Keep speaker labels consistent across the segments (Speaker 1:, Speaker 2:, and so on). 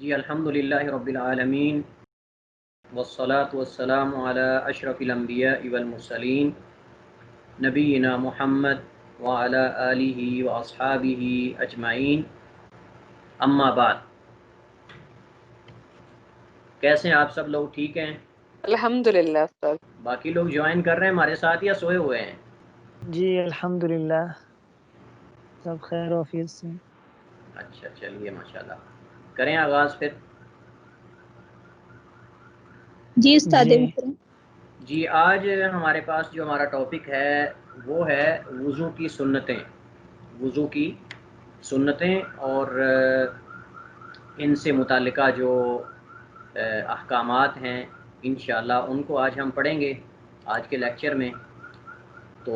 Speaker 1: جی الحمدللہ رب العالمین والصلاة والسلام علی اشرف الانبیاء والمرسلین نبینا محمد وعلی آلہ واصحابہ اجمعین، اما بعد۔ کیسے ہیں آپ سب لوگ؟ ٹھیک ہیں؟
Speaker 2: الحمدللہ سر۔
Speaker 1: باقی لوگ جوائن کر رہے ہیں ہمارے ساتھ یا سوئے ہوئے ہیں؟
Speaker 3: جی الحمدللہ سب خیر و عافیت سے۔
Speaker 1: اچھا، چلیے ماشاءاللہ، کریں آغاز پھر۔
Speaker 4: جی استاد
Speaker 3: جی
Speaker 4: محترم۔
Speaker 1: جی آج ہمارے پاس جو ہمارا ٹاپک ہے وہ ہے وضو کی سنتیں، وضو کی سنتیں اور ان سے متعلقہ جو احکامات ہیں انشاءاللہ ان کو آج ہم پڑھیں گے آج کے لیکچر میں۔ تو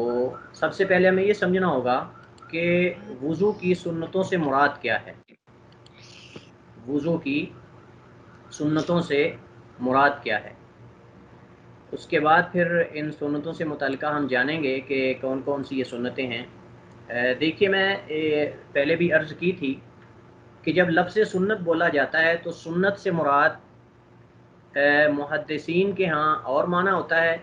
Speaker 1: سب سے پہلے ہمیں یہ سمجھنا ہوگا کہ وضو کی سنتوں سے مراد کیا ہے، وضو کی سنتوں سے مراد کیا ہے۔ اس کے بعد پھر ان سنتوں سے متعلقہ ہم جانیں گے کہ کون کون سی یہ سنتیں ہیں۔ دیکھیے میں پہلے بھی عرض کی تھی کہ جب لفظ سنت بولا جاتا ہے تو سنت سے مراد محدثین کے ہاں اور معنی ہوتا ہے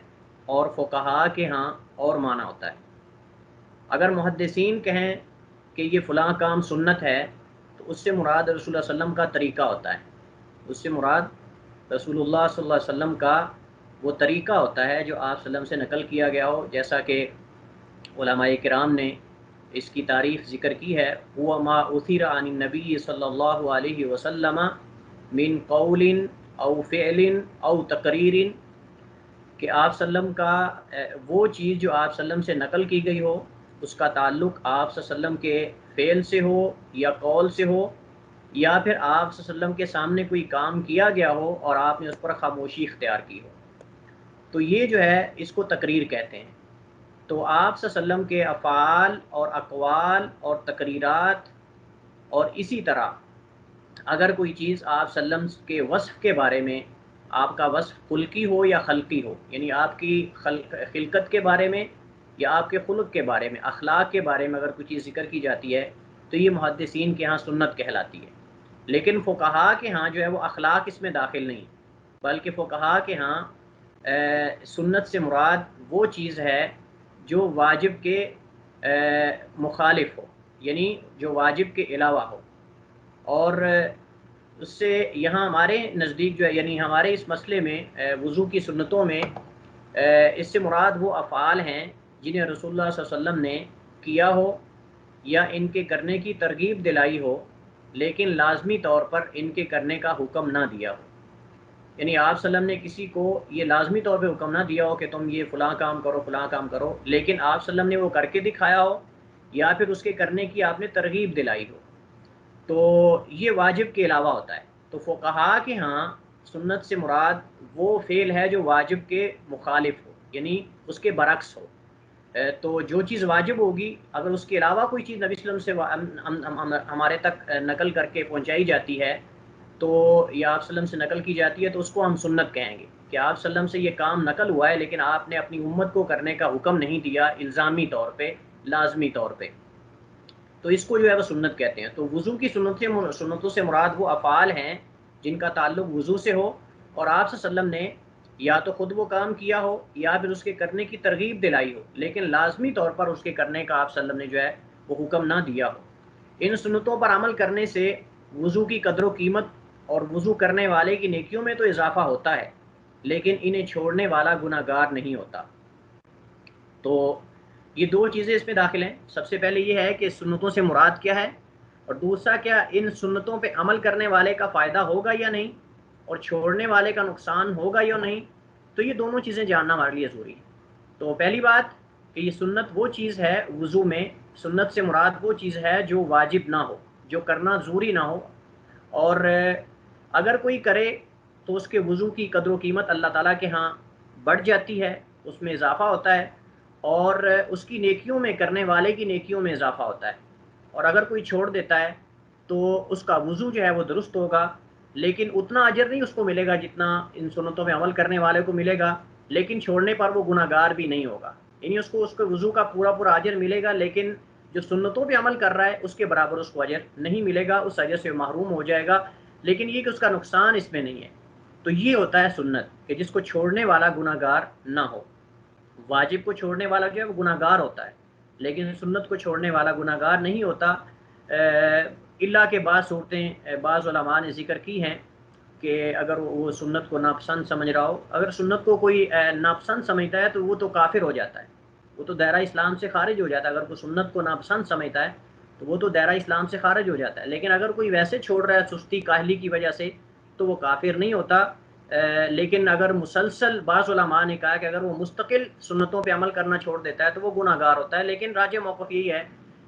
Speaker 1: اور فقہاء کے ہاں اور معنی ہوتا ہے۔ اگر محدثین کہیں کہ یہ فلاں کام سنت ہے تو اس سے مراد رسول اللہ صلی اللہ علیہ وسلم کا طریقہ ہوتا ہے، اس سے مراد رسول اللہ صلی اللہ علیہ وسلم کا وہ طریقہ ہوتا ہے جو آپ صلی اللہ علیہ وسلم سے نقل کیا گیا ہو، جیسا کہ علماء کرام نے اس کی تعریف ذکر کی ہے، هو ما اثر عن النبی صلی اللہ علیہ وسلم من قول او فعل او تقریر، کہ آپ صلی اللہ علیہ وسلم کا وہ چیز جو آپ صلی اللہ علیہ وسلم سے نقل کی گئی ہو اس کا تعلق آپ صلی اللہ علیہ وسلم کے فعل سے ہو یا قول سے ہو، یا پھر آپ صلی اللہ علیہ وسلم کے سامنے کوئی کام کیا گیا ہو اور آپ نے اس پر خاموشی اختیار کی ہو، تو یہ جو ہے اس کو تقریر کہتے ہیں۔ تو آپ صلی اللہ علیہ وسلم کے افعال اور اقوال اور تقریرات، اور اسی طرح اگر کوئی چیز آپ صلی اللہ علیہ وسلم کے وصف کے بارے میں، آپ کا وصف خلقی ہو یا خلقی ہو، یعنی آپ کی خلقت کے بارے میں یا آپ کے خلق کے بارے میں، اخلاق کے بارے میں اگر کوئی چیز ذکر کی جاتی ہے تو یہ محدثین کے ہاں سنت کہلاتی ہے۔ لیکن فقہاء کے ہاں جو ہے وہ اخلاق اس میں داخل نہیں، بلکہ فقہاء کے ہاں سنت سے مراد وہ چیز ہے جو واجب کے مخالف ہو، یعنی جو واجب کے علاوہ ہو۔ اور اس سے یہاں ہمارے نزدیک جو ہے، یعنی ہمارے اس مسئلے میں وضو کی سنتوں میں اس سے مراد وہ افعال ہیں جنہیں رسول اللہ صلی اللہ علیہ وسلم نے کیا ہو یا ان کے کرنے کی ترغیب دلائی ہو، لیکن لازمی طور پر ان کے کرنے کا حکم نہ دیا ہو۔ یعنی آپ صلی اللہ علیہ وسلم نے کسی کو یہ لازمی طور پہ حکم نہ دیا ہو کہ تم یہ فلاں کام کرو فلاں کام کرو، لیکن آپ صلی اللہ علیہ وسلم نے وہ کر کے دکھایا ہو یا پھر اس کے کرنے کی آپ نے ترغیب دلائی ہو، تو یہ واجب کے علاوہ ہوتا ہے۔ تو فقہاء کے ہاں سنت سے مراد وہ فعل ہے جو واجب کے مخالف ہو، یعنی اس کے برعکس ہو۔ تو جو چیز واجب ہوگی اگر اس کے علاوہ کوئی چیز نبی صلی اللہ علیہ وسلم سے ہمارے تک نقل کر کے پہنچائی جاتی ہے تو یا آپ صلی اللہ علیہ وسلم سے نقل کی جاتی ہے تو اس کو ہم سنت کہیں گے کہ آپ صلی اللہ علیہ وسلم سے یہ کام نقل ہوا ہے لیکن آپ نے اپنی امت کو کرنے کا حکم نہیں دیا الزامی طور پہ، لازمی طور پہ، تو اس کو جو ہے وہ سنت کہتے ہیں۔ تو وضو کی سنتوں سے مراد وہ افعال ہیں جن کا تعلق وضو سے ہو اور آپ صلی اللہ علیہ وسلم نے یا تو خود وہ کام کیا ہو یا پھر اس کے کرنے کی ترغیب دلائی ہو، لیکن لازمی طور پر اس کے کرنے کا آپ صلی اللہ علیہ وسلم نے جو ہے وہ حکم نہ دیا ہو۔ ان سنتوں پر عمل کرنے سے وضو کی قدر و قیمت اور وضو کرنے والے کی نیکیوں میں تو اضافہ ہوتا ہے، لیکن انہیں چھوڑنے والا گناہ گار نہیں ہوتا۔ تو یہ دو چیزیں اس میں داخل ہیں۔ سب سے پہلے یہ ہے کہ سنتوں سے مراد کیا ہے، اور دوسرا کیا ان سنتوں پہ عمل کرنے والے کا فائدہ ہوگا یا نہیں، اور چھوڑنے والے کا نقصان ہوگا یا نہیں، تو یہ دونوں چیزیں جاننا ہمارے لیے ضروری ہے۔ تو پہلی بات کہ یہ سنت وہ چیز ہے، وضو میں سنت سے مراد وہ چیز ہے جو واجب نہ ہو، جو کرنا ضروری نہ ہو، اور اگر کوئی کرے تو اس کے وضو کی قدر و قیمت اللہ تعالیٰ کے ہاں بڑھ جاتی ہے، اس میں اضافہ ہوتا ہے، اور اس کی نیکیوں میں، کرنے والے کی نیکیوں میں اضافہ ہوتا ہے۔ اور اگر کوئی چھوڑ دیتا ہے تو اس کا وضو جو ہے وہ درست ہوگا، لیکن اتنا اجر نہیں اس کو ملے گا جتنا ان سنتوں میں عمل کرنے والے کو ملے گا، لیکن چھوڑنے پر وہ گناہ گار بھی نہیں ہوگا، یعنی اس کو اس کے وضو کا پورا پورا اجر ملے گا، لیکن جو سنتوں پہ عمل کر رہا ہے اس کے برابر اس کو اجر نہیں ملے گا، اس اجر سے محروم ہو جائے گا، لیکن یہ کہ اس کا نقصان اس میں نہیں ہے. تو یہ ہوتا ہے سنت کہ جس کو چھوڑنے والا گناہ گار نہ ہو. واجب کو چھوڑنے والا جو ہے وہ گناہ گار ہوتا ہے، لیکن سنت کو چھوڑنے والا گناہ گار نہیں ہوتا. اللہ کے بعض صورتیں بعض علماء نے ذکر کی ہیں کہ اگر وہ سنت کو ناپسند سمجھ رہا ہو، اگر سنت کو کوئی ناپسند سمجھتا ہے تو وہ تو کافر ہو جاتا ہے، وہ تو دائرہ اسلام سے خارج ہو جاتا ہے. اگر کوئی سنت کو ناپسند سمجھتا ہے تو وہ تو دائرہ اسلام سے خارج ہو جاتا ہے. لیکن اگر کوئی ویسے چھوڑ رہا ہے سستی کاہلی کی وجہ سے تو وہ کافر نہیں ہوتا. لیکن اگر مسلسل، بعض علماء نے کہا کہ اگر وہ مستقل سنتوں پہ عمل کرنا چھوڑ دیتا ہے تو وہ گناہ گار ہوتا ہے. لیکن راجح موقف یہی ہے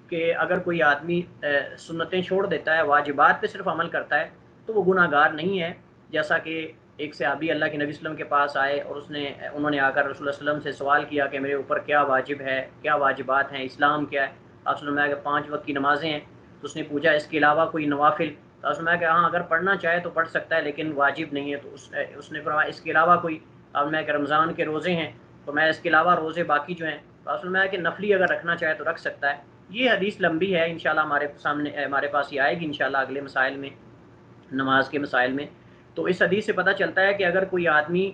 Speaker 1: کہ اگر کوئی آدمی سنتیں چھوڑ دیتا ہے، واجبات پہ صرف عمل کرتا ہے تو وہ گناہ گار نہیں ہے. جیسا کہ ایک صحابی اللہ کے نبی صلی اللہ علیہ وسلم کے پاس آئے اور انہوں نے آ کر رسول اللہ صلی اللہ علیہ وسلم سے سوال کیا کہ میرے اوپر کیا واجب ہے، کیا واجبات ہیں، اسلام کیا ہے. آپ صلی اللہ علیہ وسلم کہ 5 وقت کی نمازیں ہیں. تو اس نے پوچھا اس کے علاوہ کوئی نوافل؟ تو اس نے کہ ہاں اگر پڑھنا چاہے تو پڑھ سکتا ہے لیکن واجب نہیں ہے. تو اس نے فرمایا اس کے علاوہ کوئی؟ اب میں کہ رمضان کے روزے ہیں. تو میں اس کے علاوہ روزے باقی جو ہیں تو اس نے کہ نفلی اگر رکھنا چاہے تو رکھ سکتا ہے. یہ حدیث لمبی ہے، انشاءاللہ ہمارے پاس یہ آئے گی انشاءاللہ اگلے مسائل میں، نماز کے مسائل میں. تو اس حدیث سے پتہ چلتا ہے کہ اگر کوئی آدمی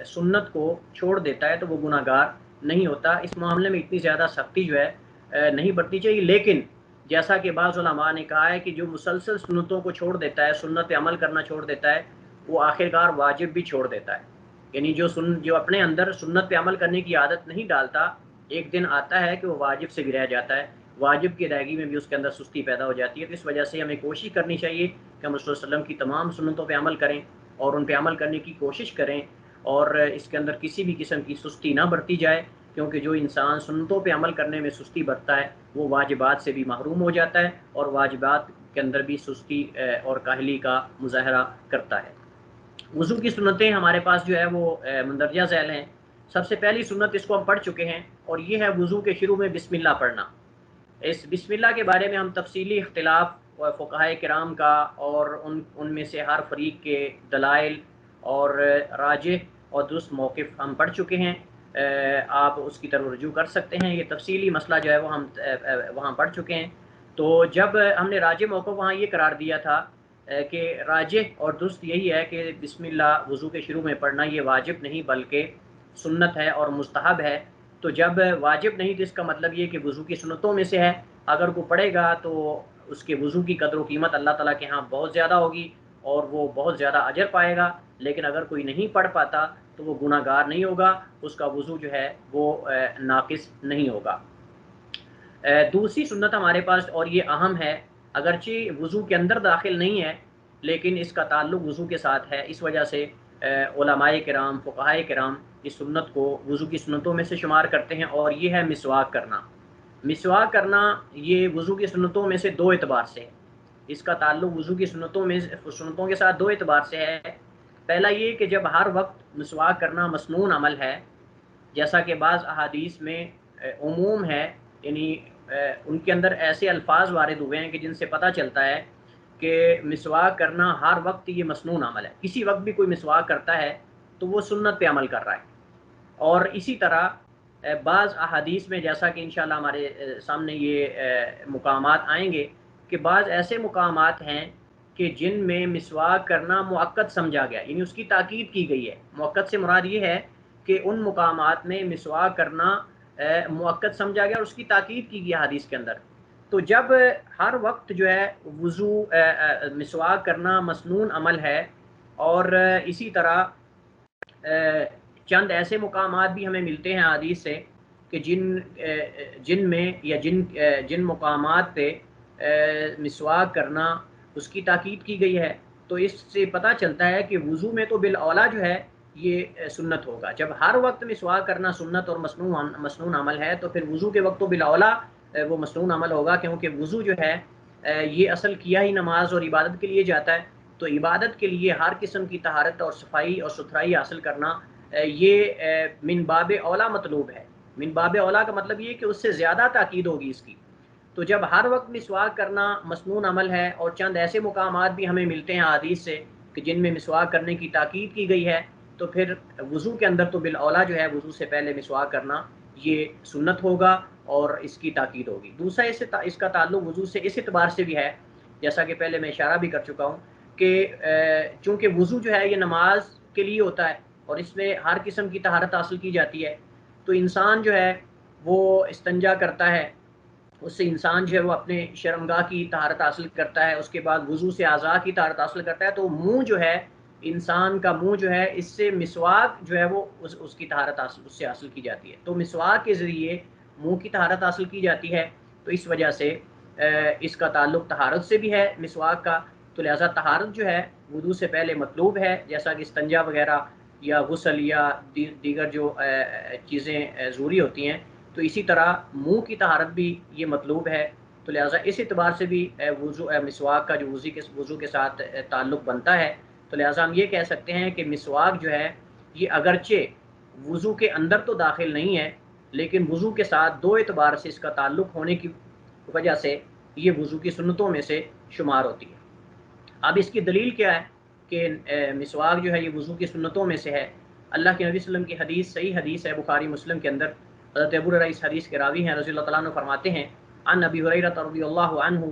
Speaker 1: سنت کو چھوڑ دیتا ہے تو وہ گناہ گار نہیں ہوتا. اس معاملے میں اتنی زیادہ سختی جو ہے نہیں برتنی چاہیے. لیکن جیسا کہ بعض علماء نے کہا ہے کہ جو مسلسل سنتوں کو چھوڑ دیتا ہے، سنت پہ عمل کرنا چھوڑ دیتا ہے، وہ آخرکار واجب بھی چھوڑ دیتا ہے. یعنی جو اپنے اندر سنت پہ عمل کرنے کی عادت نہیں ڈالتا، ایک دن آتا ہے کہ وہ واجب سے بھی رہ جاتا ہے، واجب کی ادائیگی میں بھی اس کے اندر سستی پیدا ہو جاتی ہے. تو اس وجہ سے ہمیں کوشش کرنی چاہیے کہ ہم رسول اللہ علیہ وسلم کی تمام سنتوں پہ عمل کریں اور ان پہ عمل کرنے کی کوشش کریں، اور اس کے اندر کسی بھی قسم کی سستی نہ برتی جائے. کیونکہ جو انسان سنتوں پہ عمل کرنے میں سستی برتتا ہے وہ واجبات سے بھی محروم ہو جاتا ہے اور واجبات کے اندر بھی سستی اور کاہلی کا مظاہرہ کرتا ہے. وضو کی سنتیں ہمارے پاس جو ہے وہ مندرجہ ذیل ہیں. سب سے پہلی سنت اس کو ہم پڑھ چکے ہیں اور یہ ہے وضو کے شروع میں بسم اللہ پڑھنا. اس بسم اللہ کے بارے میں ہم تفصیلی اختلاف فقہائے کرام کا اور ان میں سے ہر فریق کے دلائل اور راجح اور درست موقف ہم پڑھ چکے ہیں. آپ اس کی طرف رجوع کر سکتے ہیں. یہ تفصیلی مسئلہ جو ہے وہ ہم وہاں پڑھ چکے ہیں. تو جب ہم نے راجح موقف وہاں یہ قرار دیا تھا کہ راجح اور درست یہی ہے کہ بسم اللہ وضو کے شروع میں پڑھنا یہ واجب نہیں بلکہ سنت ہے اور مستحب ہے. تو جب واجب نہیں تو اس کا مطلب یہ کہ وضو کی سنتوں میں سے ہے. اگر کوئی پڑھے گا تو اس کے وضو کی قدر و قیمت اللہ تعالیٰ کے ہاں بہت زیادہ ہوگی اور وہ بہت زیادہ اجر پائے گا. لیکن اگر کوئی نہیں پڑھ پاتا تو وہ گناہ گار نہیں ہوگا، اس کا وضو جو ہے وہ ناقص نہیں ہوگا. دوسری سنت ہمارے پاس اور یہ اہم ہے، اگرچہ وضو کے اندر داخل نہیں ہے لیکن اس کا تعلق وضو کے ساتھ ہے، اس وجہ سے علماء کرام، فقہائے کرام اس سنت کو وضو کی سنتوں میں سے شمار کرتے ہیں، اور یہ ہے مسواک کرنا. مسواک کرنا یہ وضو کی سنتوں میں سے 2 اعتبار سے ہے. اس کا تعلق وضو کی سنتوں کے ساتھ 2 اعتبار سے ہے. پہلا یہ کہ جب ہر وقت مسواک کرنا مسنون عمل ہے، جیسا کہ بعض احادیث میں عموم ہے، یعنی ان کے اندر ایسے الفاظ وارد ہوئے ہیں کہ جن سے پتہ چلتا ہے کہ مسواک کرنا ہر وقت یہ مسنون عمل ہے. کسی وقت بھی کوئی مسواک کرتا ہے تو وہ سنت پہ عمل کر رہا ہے. اور اسی طرح بعض احادیث میں، جیسا کہ انشاءاللہ ہمارے سامنے یہ مقامات آئیں گے، کہ بعض ایسے مقامات ہیں کہ جن میں مسواک کرنا مؤکد سمجھا گیا، یعنی اس کی تاکید کی گئی ہے. مؤکد سے مراد یہ ہے کہ ان مقامات میں مسواک کرنا مؤکد سمجھا گیا اور اس کی تاکید کی گئی حدیث کے اندر. تو جب ہر وقت جو ہے وضو مسواک کرنا مسنون عمل ہے، اور اسی طرح چند ایسے مقامات بھی ہمیں ملتے ہیں حدیث سے کہ جن میں یا جن مقامات پہ مسواک کرنا اس کی تاکید کی گئی ہے، تو اس سے پتہ چلتا ہے کہ وضو میں تو بالاولیٰ جو ہے یہ سنت ہوگا. جب ہر وقت مسواک کرنا سنت اور مسنون عمل ہے تو پھر وضو کے وقت تو بالاولیٰ وہ مسنون عمل ہوگا، کیونکہ وضو جو ہے یہ اصل کیا ہی نماز اور عبادت کے لیے جاتا ہے. تو عبادت کے لیے ہر قسم کی طہارت اور صفائی اور ستھرائی حاصل کرنا یہ من باب اولیٰ مطلوب ہے. من باب اولیٰ کا مطلب یہ کہ اس سے زیادہ تاکید ہوگی اس کی. تو جب ہر وقت مسواک کرنا مسنون عمل ہے اور چند ایسے مقامات بھی ہمیں ملتے ہیں حدیث سے کہ جن میں مسواک کرنے کی تاکید کی گئی ہے، تو پھر وضو کے اندر تو بالاولیٰ جو ہے وضو سے پہلے مسواک کرنا یہ سنت ہوگا اور اس کی تاکید ہوگی. دوسرا اس کا تعلق وضو سے اس اعتبار سے بھی ہے، جیسا کہ پہلے میں اشارہ بھی کر چکا ہوں کہ چونکہ وضو جو ہے یہ نماز کے لیے ہوتا ہے اور اس میں ہر قسم کی طہارت حاصل کی جاتی ہے، تو انسان جو ہے وہ استنجا کرتا ہے، اس سے انسان جو ہے وہ اپنے شرمگاہ کی طہارت حاصل کرتا ہے، اس کے بعد وضو سے اعضاء کی طہارت حاصل کرتا ہے، تو منہ جو ہے انسان کا منہ جو ہے اس سے مسواک جو ہے وہ اس کی طہارت حاصل اس سے حاصل کی جاتی ہے، تو مسواک کے ذریعے منہ کی طہارت حاصل کی جاتی ہے، تو اس وجہ سے اس کا تعلق طہارت سے بھی ہے مسواک کا، تو لہٰذا طہارت جو ہے وضو سے پہلے مطلوب ہے، جیسا کہ استنجا وغیرہ یا غسل یا دیگر جو چیزیں ضروری ہوتی ہیں، تو اسی طرح منہ کی طہارت بھی یہ مطلوب ہے، تو لہٰذا اس اعتبار سے بھی مسواک کا جو وضو کے ساتھ تعلق بنتا ہے، تو لہٰذا ہم یہ کہہ سکتے ہیں کہ مسواک جو ہے یہ اگرچہ وضو کے اندر تو داخل نہیں ہے، لیکن وضو کے ساتھ دو اعتبار سے اس کا تعلق ہونے کی وجہ سے یہ وضو کی سنتوں میں سے شمار ہوتی ہے۔ اب اس کی دلیل کیا ہے کہ مسواک جو ہے یہ وضو کی سنتوں میں سے ہے؟ اللہ کے نبی صلی اللہ علیہ وسلم کی حدیث، صحیح حدیث ہے بخاری مسلم کے اندر، حضرت ابو ہریرہ اس حدیث کے راوی ہیں، رضی اللہ تعالیٰ عنہ فرماتے ہیں عن ابی ہریرہ رضی اللہ عنہ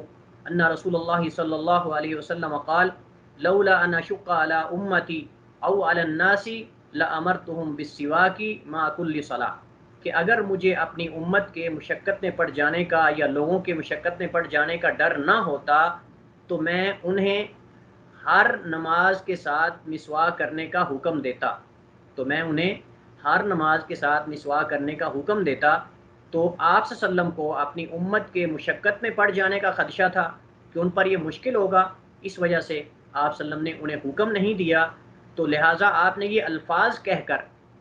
Speaker 1: ان رسول اللہ صلی اللہ علیہ وسلم قال لولا ان اشق على امتی او على الناس لامرتهم بالسواک مع كل صلاۃ، کہ اگر مجھے اپنی امت کے مشقت میں پڑ جانے کا یا لوگوں کے مشقت میں پڑ جانے کا ڈر نہ ہوتا تو میں انہیں ہر نماز کے ساتھ مسواک کرنے کا حکم دیتا، تو میں انہیں ہر نماز کے ساتھ مسواک کرنے کا حکم دیتا، تو آپ صلی اللہ علیہ وسلم کو اپنی امت کے مشقت میں پڑ جانے کا خدشہ تھا کہ ان پر یہ مشکل ہوگا، اس وجہ سے آپ صلی اللہ علیہ وسلم نے انہیں حکم نہیں دیا، تو لہٰذا آپ نے یہ الفاظ کہہ کر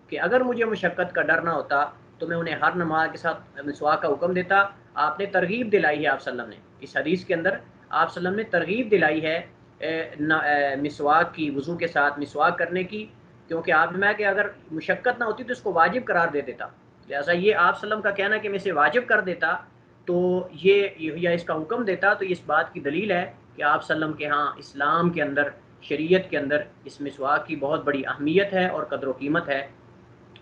Speaker 1: کہ اگر مجھے مشقت کا ڈر نہ ہوتا تو میں انہیں ہر نماز کے ساتھ مسواک کا حکم دیتا، آپ نے ترغیب دلائی ہے آپ صلی اللہ علیہ وسلم نے اس حدیث کے اندر، آپ صلی اللہ علیہ وسلم نے ترغیب دلائی ہے مسواک کی، وضو کے ساتھ مسواک کرنے کی، کیونکہ آپ نے کہ اگر مشقت نہ ہوتی تو اس کو واجب قرار دے دیتا، لہٰذا یہ آپ صلی اللہ علیہ وسلم کا کہنا کہ میں اسے واجب کر دیتا تو یہ یا اس کا حکم دیتا، تو اس بات کی دلیل ہے کہ آپ صلی اللہ علیہ وسلم کے ہاں اسلام کے اندر، شریعت کے اندر اس مسواک کی بہت بڑی اہمیت ہے اور قدر و قیمت ہے،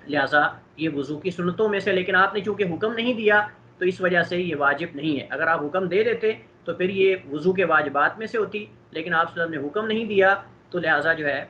Speaker 1: لہٰذا یہ وضو کی سنتوں میں سے، لیکن آپ نے چونکہ حکم نہیں دیا تو اس وجہ سے یہ واجب نہیں ہے، اگر آپ حکم دے دیتے تو پھر یہ وضو کے واجبات میں سے ہوتی، لیکن آپ صلی اللہ علیہ وسلم نے حکم نہیں دیا تو لہٰذا جو ہے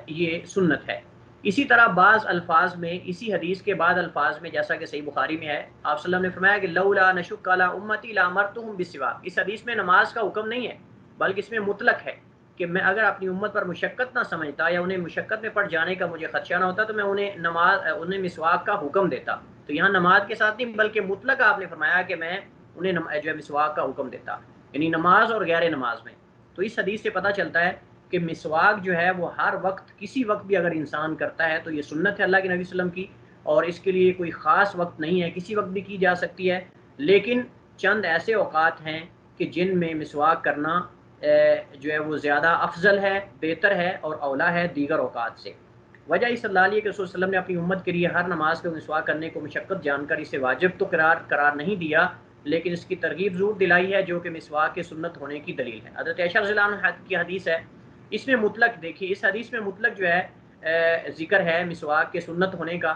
Speaker 1: یہ سنت ہے۔ اسی طرح بعض الفاظ میں، اسی حدیث کے بعد الفاظ میں، جیسا کہ صحیح بخاری میں ہے، آپ صلی اللہ علیہ وسلم نے فرمایا کہ لولا نشق علی امتی لامرتهم بالسواک، اس حدیث میں نماز کا حکم نہیں ہے بلکہ اس میں مطلق ہے کہ میں اگر اپنی امت پر مشقت نہ سمجھتا یا انہیں مشقت میں پڑ جانے کا مجھے خدشہ نہ ہوتا تو میں انہیں مسواک کا حکم دیتا، تو یہاں نماز کے ساتھ نہیں بلکہ مطلق آپ نے فرمایا کہ میں انہیں جو ہے مسواک کا حکم دیتا، یعنی نماز اور غیر نماز میں، تو اس حدیث سے پتہ چلتا ہے کہ مسواک جو ہے وہ ہر وقت، کسی وقت بھی اگر انسان کرتا ہے تو یہ سنت ہے اللہ کے نبی صلی اللہ علیہ وسلم کی، اور اس کے لیے کوئی خاص وقت نہیں ہے، کسی وقت بھی کی جا سکتی ہے، لیکن چند ایسے اوقات ہیں کہ جن میں مسواک کرنا جو ہے وہ زیادہ افضل ہے، بہتر ہے اور اولا ہے دیگر اوقات سے۔ وجہ اس اللہ علیہ کہ رسول صلی اللہ علیہ وسلم نے اپنی امت کے لیے ہر نماز کے مسواک کرنے کو مشقت جان کر اسے واجب تو قرار نہیں دیا، لیکن اس کی ترغیب ضرور دلائی ہے، جو کہ مسواک کے سنت ہونے کی دلیل ہے۔ حضرت عائشہ رضی اللہ عنہا کی حدیث ہے، اس میں مطلق دیکھیے، اس حدیث میں مطلق جو ہے ذکر ہے مسواک کے سنت ہونے کا،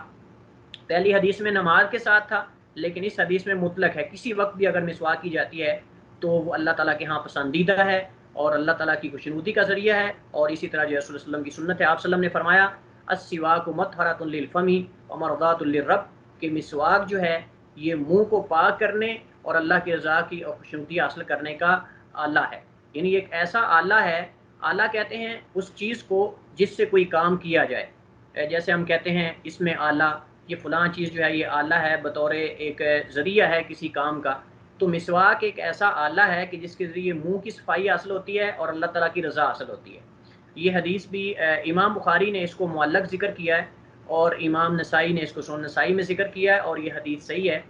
Speaker 1: پہلی حدیث میں نماز کے ساتھ تھا، لیکن اس حدیث میں مطلق ہے، کسی وقت بھی اگر مسواک کی جاتی ہے تو وہ اللہ تعالیٰ کے ہاں پسندیدہ ہے اور اللہ تعالیٰ کی خوشنودی کا ذریعہ ہے، اور اسی طرح جو رسول اللہ علیہ وسلم کی سنت ہے۔ آپ صلی اللہ علیہ وسلم نے فرمایا السواک مطہرۃ للفم ومرضاۃ للرب، کہ مسواک جو ہے یہ منہ کو پاک کرنے اور اللہ کی رضا کی اور خوشنودی حاصل کرنے کا آلہ ہے، یعنی ایک ایسا آلہ ہے، آلہ کہتے ہیں اس چیز کو جس سے کوئی کام کیا جائے، جیسے ہم کہتے ہیں اس میں آلہ، یہ فلاں چیز جو ہے یہ آلہ ہے بطور ایک ذریعہ ہے کسی کام کا، تو مسواک ایک ایسا آلہ ہے کہ جس کے ذریعے منہ کی صفائی حاصل ہوتی ہے اور اللہ تعالیٰ کی رضا حاصل ہوتی ہے۔ یہ حدیث بھی امام بخاری نے اس کو معلق ذکر کیا ہے اور امام نسائی نے اس کو سنن نسائی میں ذکر کیا ہے، اور یہ حدیث صحیح ہے۔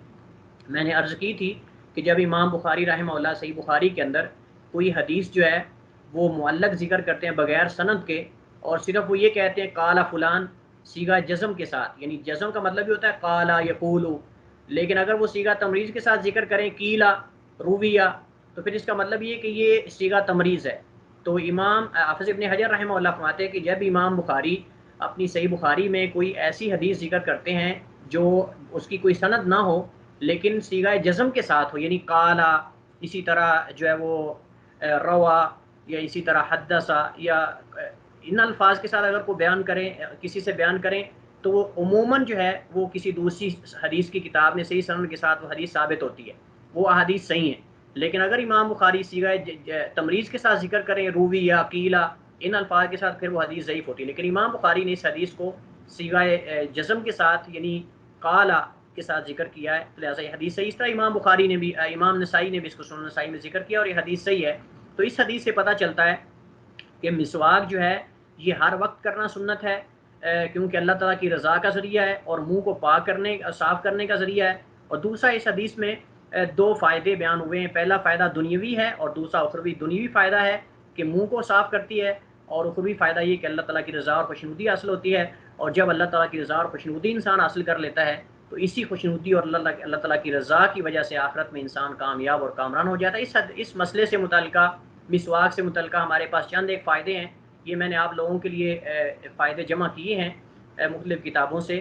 Speaker 1: میں نے عرض کی تھی کہ جب امام بخاری رحمہ اللہ صحیح بخاری کے اندر کوئی حدیث جو ہے وہ معلق ذکر کرتے ہیں بغیر سند کے، اور صرف وہ یہ کہتے ہیں قال فلان صیغہ جزم کے ساتھ، یعنی جزم کا مطلب یہ ہوتا ہے قال یقول، لیکن اگر وہ صیغہ تمریز کے ساتھ ذکر کریں قیلا رویہ، تو پھر اس کا مطلب یہ کہ یہ صیغہ تمریز ہے۔ تو امام حافظ ابن حجر رحمہ اللہ فرماتے ہیں کہ جب امام بخاری اپنی صحیح بخاری میں کوئی ایسی حدیث ذکر کرتے ہیں جو اس کی کوئی سند نہ ہو لیکن صیغہ جزم کے ساتھ ہو، یعنی قالا، اسی طرح جو ہے وہ روا یا اسی طرح حدثا یا ان الفاظ کے ساتھ اگر کوئی بیان کریں، کسی سے بیان کریں، تو وہ عموماً جو ہے وہ کسی دوسری حدیث کی کتاب میں صحیح سند کے ساتھ وہ حدیث ثابت ہوتی ہے، وہ احادیث صحیح ہیں۔ لیکن اگر امام بخاری صیغہ تمریز کے ساتھ ذکر کریں، روی یا قیلا، ان الفاظ کے ساتھ، پھر وہ حدیث ضعیف ہوتی ہے۔ لیکن امام بخاری نے اس حدیث کو صیغہ جزم کے ساتھ یعنی قالا کے ساتھ ذکر کیا ہے، لہٰذا یہ حدیث صحیح۔ اس طرح امام بخاری نے بھی، امام نسائی نے بھی اس کو سنن نسائی میں ذکر کیا اور یہ حدیث صحیح ہے۔ تو اس حدیث سے پتہ چلتا ہے کہ مسواک جو ہے یہ ہر وقت کرنا سنت ہے، کیونکہ اللہ تعالیٰ کی رضا کا ذریعہ ہے اور منہ کو پاک کرنے، صاف کرنے کا ذریعہ ہے۔ اور دوسرا اس حدیث میں دو فائدے بیان ہوئے ہیں، پہلا فائدہ دنیوی ہے اور دوسرا اخروی۔ دنیوی فائدہ ہے کہ منہ کو صاف کرتی ہے، اور اخروی فائدہ یہ کہ اللہ تعالیٰ کی رضا اور خوشنودی حاصل ہوتی ہے۔ اور جب اللہ تعالیٰ کی رضا اور خوشنودی انسان حاصل کر لیتا ہے تو اسی خوشنودی اور اللہ تعالیٰ کی رضا کی وجہ سے آخرت میں انسان کامیاب اور کامران ہو جاتا ہے۔ اس مسئلے سے متعلقہ، مسواک سے متعلقہ ہمارے پاس چند ایک فائدے ہیں، یہ میں نے آپ لوگوں کے لیے فائدے جمع کیے ہیں مختلف کتابوں سے،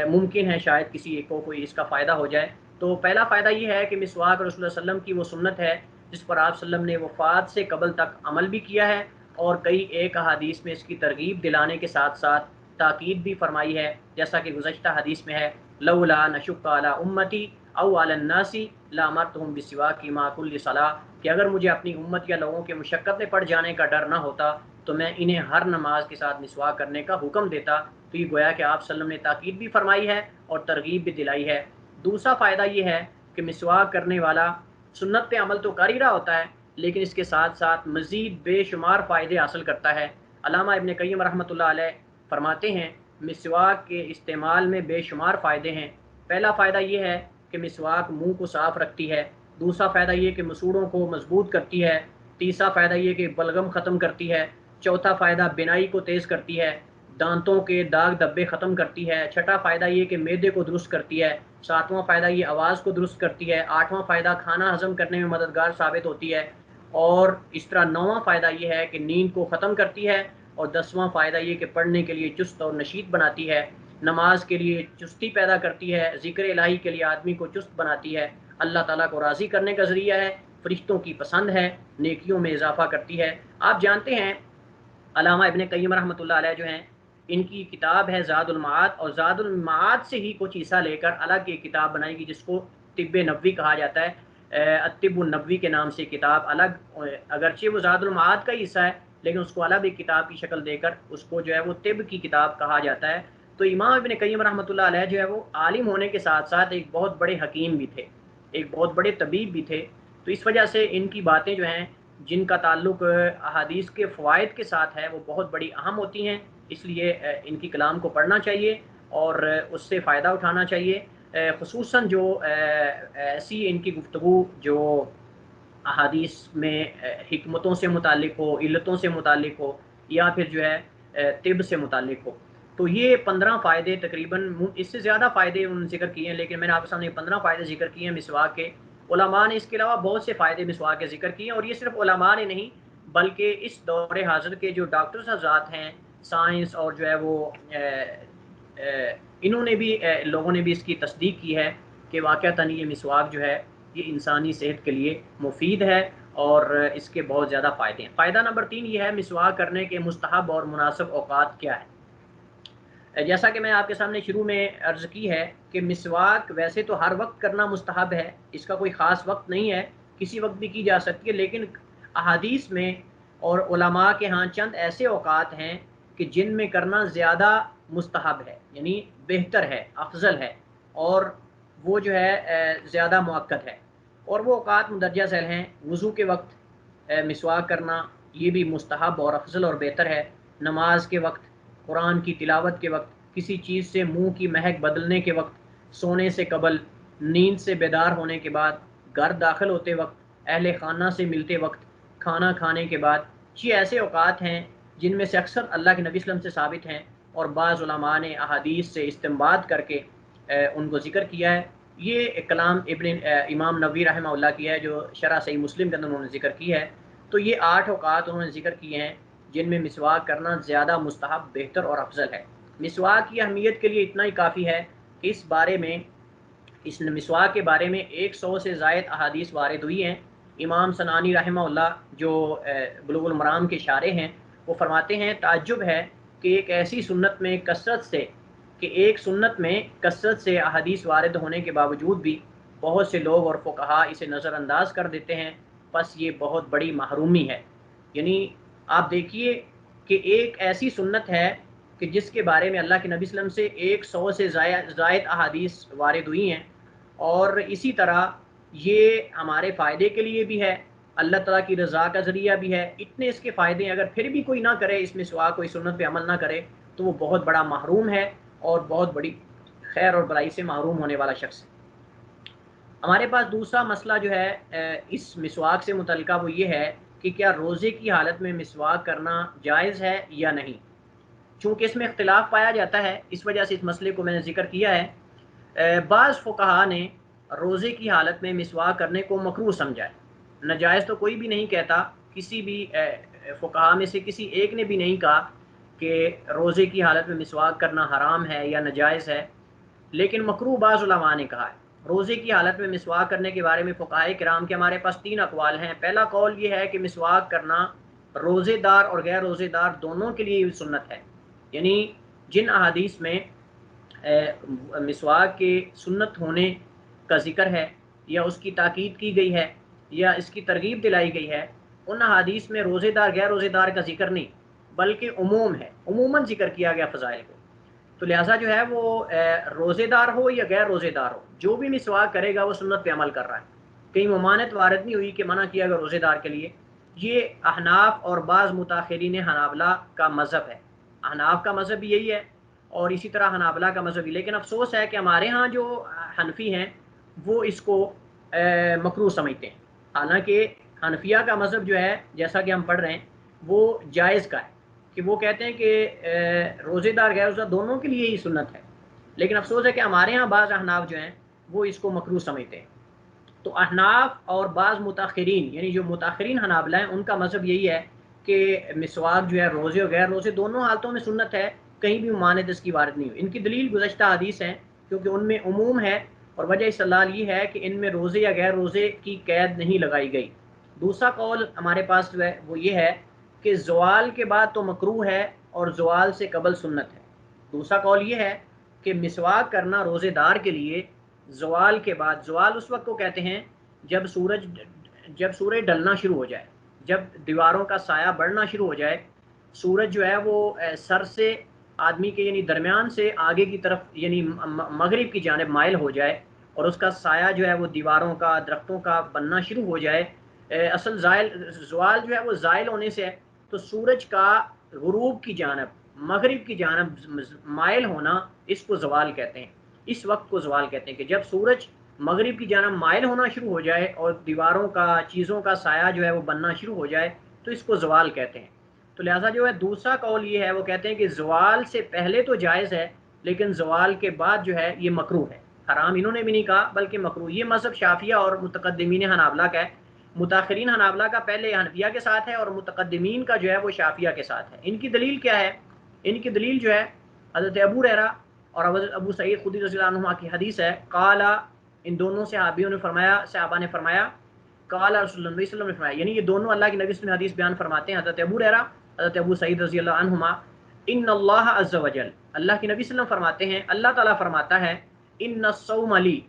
Speaker 1: ممکن ہے شاید کسی ایک کو کوئی اس کا فائدہ ہو جائے۔ تو پہلا فائدہ یہ ہے کہ مسواک رسول اللہ علیہ وسلم کی وہ سنت ہے جس پر آپ صلی اللہ علیہ وسلم نے وفات سے قبل تک عمل بھی کیا ہے، اور کئی ایک احادیث میں اس کی ترغیب دلانے کے ساتھ ساتھ تاکید بھی فرمائی ہے، جیسا کہ گزشتہ حدیث میں ہے، لولا نشق علی امتی او علی الناس لامرتہم بالسواک مع کل صلاۃ، کہ اگر مجھے اپنی امت یا لوگوں کے مشقت میں پڑ جانے کا ڈر نہ ہوتا تو میں انہیں ہر نماز کے ساتھ مسواک کرنے کا حکم دیتا۔ تو یہ گویا کہ آپ صلی اللہ علیہ وسلم نے تاکید بھی فرمائی ہے اور ترغیب بھی دلائی ہے۔ دوسرا فائدہ یہ ہے کہ مسواک کرنے والا سنت پہ عمل تو کر ہی رہا ہوتا ہے، لیکن اس کے ساتھ ساتھ مزید بے شمار فائدے حاصل کرتا ہے۔ علامہ ابن قیم رحمۃ اللہ علیہ فرماتے ہیں مسواک کے استعمال میں بے شمار فائدے ہیں۔ پہلا فائدہ یہ ہے کہ مسواک منہ کو صاف رکھتی ہے، دوسرا فائدہ یہ کہ مسوڑوں کو مضبوط کرتی ہے، تیسرا فائدہ یہ کہ بلغم ختم کرتی ہے، چوتھا فائدہ بینائی کو تیز کرتی ہے، دانتوں کے داغ دھبے ختم کرتی ہے، چھٹا فائدہ یہ کہ معدے کو درست کرتی ہے، ساتواں فائدہ یہ آواز کو درست کرتی ہے، آٹھواں فائدہ کھانا ہضم کرنے میں مددگار ثابت ہوتی ہے، اور اس طرح نواں فائدہ یہ ہے کہ نیند کو ختم کرتی ہے، اور دسواں فائدہ یہ کہ پڑھنے کے لیے چست اور نشیط بناتی ہے، نماز کے لیے چستی پیدا کرتی ہے، ذکر الہی کے لیے آدمی کو چست بناتی ہے، اللہ تعالیٰ کو راضی کرنے کا ذریعہ ہے، فرشتوں کی پسند ہے، نیکیوں میں اضافہ کرتی ہے۔ آپ جانتے ہیں علامہ ابن قیم رحمۃ اللہ علیہ جو ہیں، ان کی کتاب ہے زاد المعاد، اور زاد المعاد سے ہی کچھ حصہ لے کر الگ ایک کتاب بنائی گئی جس کو طب نبوی کہا جاتا ہے، الطب النبوی کے نام سے کتاب الگ، اگرچہ وہ زاد المعاد کا ہی حصہ ہے لیکن اس کو الگ ایک کتاب کی شکل دے کر اس کو جو ہے وہ طب کی کتاب کہا جاتا ہے۔ تو امام ابن قیم رحمۃ اللہ علیہ جو ہے وہ عالم ہونے کے ساتھ ساتھ ایک بہت بڑے حکیم بھی تھے، ایک بہت بڑے طبیب بھی تھے، تو اس وجہ سے ان کی باتیں جو ہیں جن کا تعلق احادیث کے فوائد کے ساتھ ہے وہ بہت بڑی اہم ہوتی ہیں، اس لیے ان کی کلام کو پڑھنا چاہیے اور اس سے فائدہ اٹھانا چاہیے، خصوصاً جو ایسی ان کی گفتگو جو احادیث میں حکمتوں سے متعلق ہو، علتوں سے متعلق ہو، یا پھر جو ہے طب سے متعلق ہو۔ تو یہ 15 فائدے تقریباً، اس سے زیادہ فائدے انہوں نے ذکر کیے ہیں لیکن میں نے آپ کے سامنے 15 فائدے ذکر کیے ہیں مسواک کے۔ علماء نے اس کے علاوہ بہت سے فائدے مسواک کے ذکر کیے ہیں، اور یہ صرف علماء نے نہیں بلکہ اس دور حاضر کے جو ڈاکٹرز حضرات ہیں، سائنس اور جو ہے وہ انہوں نے بھی، لوگوں نے بھی اس کی تصدیق کی ہے کہ واقعتاً یہ مسواک جو ہے یہ انسانی صحت کے لیے مفید ہے اور اس کے بہت زیادہ فائدے ہیں۔ فائدہ نمبر 3 یہ ہے مسواک کرنے کے مستحب اور مناسب اوقات کیا ہے۔ جیسا کہ میں آپ کے سامنے شروع میں عرض کی ہے کہ مسواک ویسے تو ہر وقت کرنا مستحب ہے، اس کا کوئی خاص وقت نہیں ہے، کسی وقت بھی کی جا سکتی ہے، لیکن احادیث میں اور علماء کے ہاں چند ایسے اوقات ہیں کہ جن میں کرنا زیادہ مستحب ہے، یعنی بہتر ہے، افضل ہے، اور وہ جو ہے زیادہ مؤکد ہے، اور وہ اوقات مندرجہ ذیل ہیں۔ وضو کے وقت مسواک کرنا یہ بھی مستحب اور افضل اور بہتر ہے، نماز کے وقت، قرآن کی تلاوت کے وقت، کسی چیز سے منہ کی مہک بدلنے کے وقت، سونے سے قبل، نیند سے بیدار ہونے کے بعد، گھر داخل ہوتے وقت، اہل خانہ سے ملتے وقت، کھانا کھانے کے بعد۔ یہ ایسے اوقات ہیں جن میں سے اکثر اللہ کے نبی صلی اللہ علیہ وسلم سے ثابت ہیں اور بعض علماء نے احادیث سے استنباط کر کے ان کو ذکر کیا ہے۔ یہ کلام امام نووی رحمہ اللہ کی ہے جو شرح صحیح مسلم کے اندر انہوں نے ذکر کی ہے۔ تو یہ 8 اوقات انہوں نے ذکر کیے ہیں جن میں مسواک کرنا زیادہ مستحب، بہتر اور افضل ہے۔ مسواک کی اہمیت کے لیے اتنا ہی کافی ہے کہ اس مسواک کے بارے میں 100 سے زائد احادیث وارد ہوئی ہیں۔ امام سنانی رحمہ اللہ جو بلوغ المرام کے شارح ہیں وہ فرماتے ہیں تعجب ہے کہ ایک ایسی سنت میں کثرت سے احادیث وارد ہونے کے باوجود بھی بہت سے لوگ اور فقہا اسے نظر انداز کر دیتے ہیں، بس یہ بہت بڑی محرومی ہے۔ یعنی آپ دیکھیے کہ ایک ایسی سنت ہے کہ جس کے بارے میں اللہ کے نبی صلی اللہ علیہ وسلم سے 100 سے زائد احادیث وارد ہوئی ہیں، اور اسی طرح یہ ہمارے فائدے کے لیے بھی ہے، اللہ تعالیٰ کی رضا کا ذریعہ بھی ہے، اتنے اس کے فائدے ہیں، اگر پھر بھی کوئی نہ کرے اس میں سوا کوئی سنت پہ عمل نہ کرے تو وہ بہت بڑا محروم ہے اور بہت بڑی خیر اور بلائی سے محروم ہونے والا شخص ہے۔ ہمارے پاس دوسرا مسئلہ جو ہے اس مسواک سے متعلقہ وہ یہ ہے کہ کیا روزے کی حالت میں مسواک کرنا جائز ہے یا نہیں۔ چونکہ اس میں اختلاف پایا جاتا ہے، اس وجہ سے اس مسئلے کو میں نے ذکر کیا ہے۔ بعض فقہا نے روزے کی حالت میں مسواک کرنے کو مکروہ سمجھا ہے، ناجائز تو کوئی بھی نہیں کہتا، کسی بھی فقہا میں سے کسی ایک نے بھی نہیں کہا کہ روزے کی حالت میں مسواک کرنا حرام ہے یا ناجائز ہے، لیکن مکروہ بعض علماء نے کہا ہے۔ روزے کی حالت میں مسواک کرنے کے بارے میں فقہائے کرام کے ہمارے پاس 3 اقوال ہیں۔ پہلا قول یہ ہے کہ مسواک کرنا روزے دار اور غیر روزے دار دونوں کے لیے سنت ہے، یعنی جن احادیث میں مسواک کے سنت ہونے کا ذکر ہے یا اس کی تاکید کی گئی ہے یا اس کی ترغیب دلائی گئی ہے، ان احادیث میں روزے دار غیر روزے دار کا ذکر نہیں بلکہ عموم ہے، عموماً ذکر کیا گیا فضائل کو۔ تو لہٰذا جو ہے وہ روزے دار ہو یا غیر روزے دار ہو، جو بھی مسواک کرے گا وہ سنت پہ عمل کر رہا ہے، کہیں ممانعت وارد نہیں ہوئی کہ منع کیا گیا روزے دار کے لیے۔ یہ احناف اور بعض متاخرین حنابلہ کا مذہب ہے، احناف کا مذہب بھی یہی ہے اور اسی طرح حنابلہ کا مذہب بھی، لیکن افسوس ہے کہ ہمارے ہاں جو حنفی ہیں وہ اس کو مکروہ سمجھتے ہیں، حالانکہ حنفیہ کا مذہب جو ہے جیسا کہ ہم پڑھ رہے ہیں وہ جائز کا ہے، کہ وہ کہتے ہیں کہ روزے دار غیر روزہ دونوں کے لیے ہی سنت ہے، لیکن افسوس ہے کہ ہمارے ہاں بعض احناف جو ہیں وہ اس کو مکروہ سمجھتے ہیں۔ تو احناف اور بعض متاخرین، یعنی جو متاخرین حنابلہ ہیں، ان کا مذہب یہی ہے کہ مسواک جو ہے روزے اور غیر روزے دونوں حالتوں میں سنت ہے، کہیں بھی ممانعت اس کی وارد نہیں ہوئی۔ ان کی دلیل گزشتہ حدیث ہیں کیونکہ ان میں عموم ہے، اور وجہ استدلال یہ ہے کہ ان میں روزے یا غیر روزے کی قید نہیں لگائی گئی۔ دوسرا قول ہمارے پاس جو ہے وہ یہ ہے کہ زوال کے بعد تو مکروہ ہے اور زوال سے قبل سنت ہے۔ دوسرا قول یہ ہے کہ مسواک کرنا روزے دار کے لیے زوال کے بعد، زوال اس وقت کو کہتے ہیں جب سورج ڈلنا شروع ہو جائے، جب دیواروں کا سایہ بڑھنا شروع ہو جائے، سورج جو ہے وہ سر سے آدمی کے یعنی درمیان سے آگے کی طرف یعنی مغرب کی جانب مائل ہو جائے اور اس کا سایہ جو ہے وہ دیواروں کا درختوں کا بننا شروع ہو جائے۔ اصل زوال جو ہے وہ زائل ہونے سے ہے، تو سورج کا غروب کی جانب مغرب کی جانب مائل ہونا اس کو زوال کہتے ہیں، اس وقت کو زوال کہتے ہیں کہ جب سورج مغرب کی جانب مائل ہونا شروع ہو جائے اور دیواروں کا چیزوں کا سایہ جو ہے وہ بننا شروع ہو جائے تو اس کو زوال کہتے ہیں۔ تو لہٰذا جو ہے دوسرا قول یہ ہے، وہ کہتے ہیں کہ زوال سے پہلے تو جائز ہے لیکن زوال کے بعد جو ہے یہ مکروہ ہے، حرام انہوں نے بھی نہیں کہا بلکہ مکروہ۔ یہ مذہب شافعیہ اور متقدمین حنابلہ کا ہے، متاخرین حنابلہ کا پہلے حنفیہ کے ساتھ ہے اور متقدمین کا جو ہے وہ شافعیہ کے ساتھ ہے۔ ان کی دلیل کیا ہے؟ ان کی دلیل جو ہے حضرت ابو ہریرہ اور حضرت ابو سعید خدری رضی اللہ عنہما کی حدیث ہے، قال، ان دونوں صحابیوں نے فرمایا، صحابہ نے فرمایا، قال رسول اللہ صلی اللہ علیہ وسلم نے فرمایا، یعنی یہ دونوں اللہ کے نبی صلی اللہ علیہ وسلم حدیث بیان فرماتے ہیں، حضرت ابو ہریرہ، حضرت ابو سعید رضی اللہ عنہما، ان اللہ عز وجل، اللہ کے نبی صلی اللہ علیہ وسلم فرماتے ہیں، اللہ تعالیٰ فرماتا ہے، ان الصوم لی،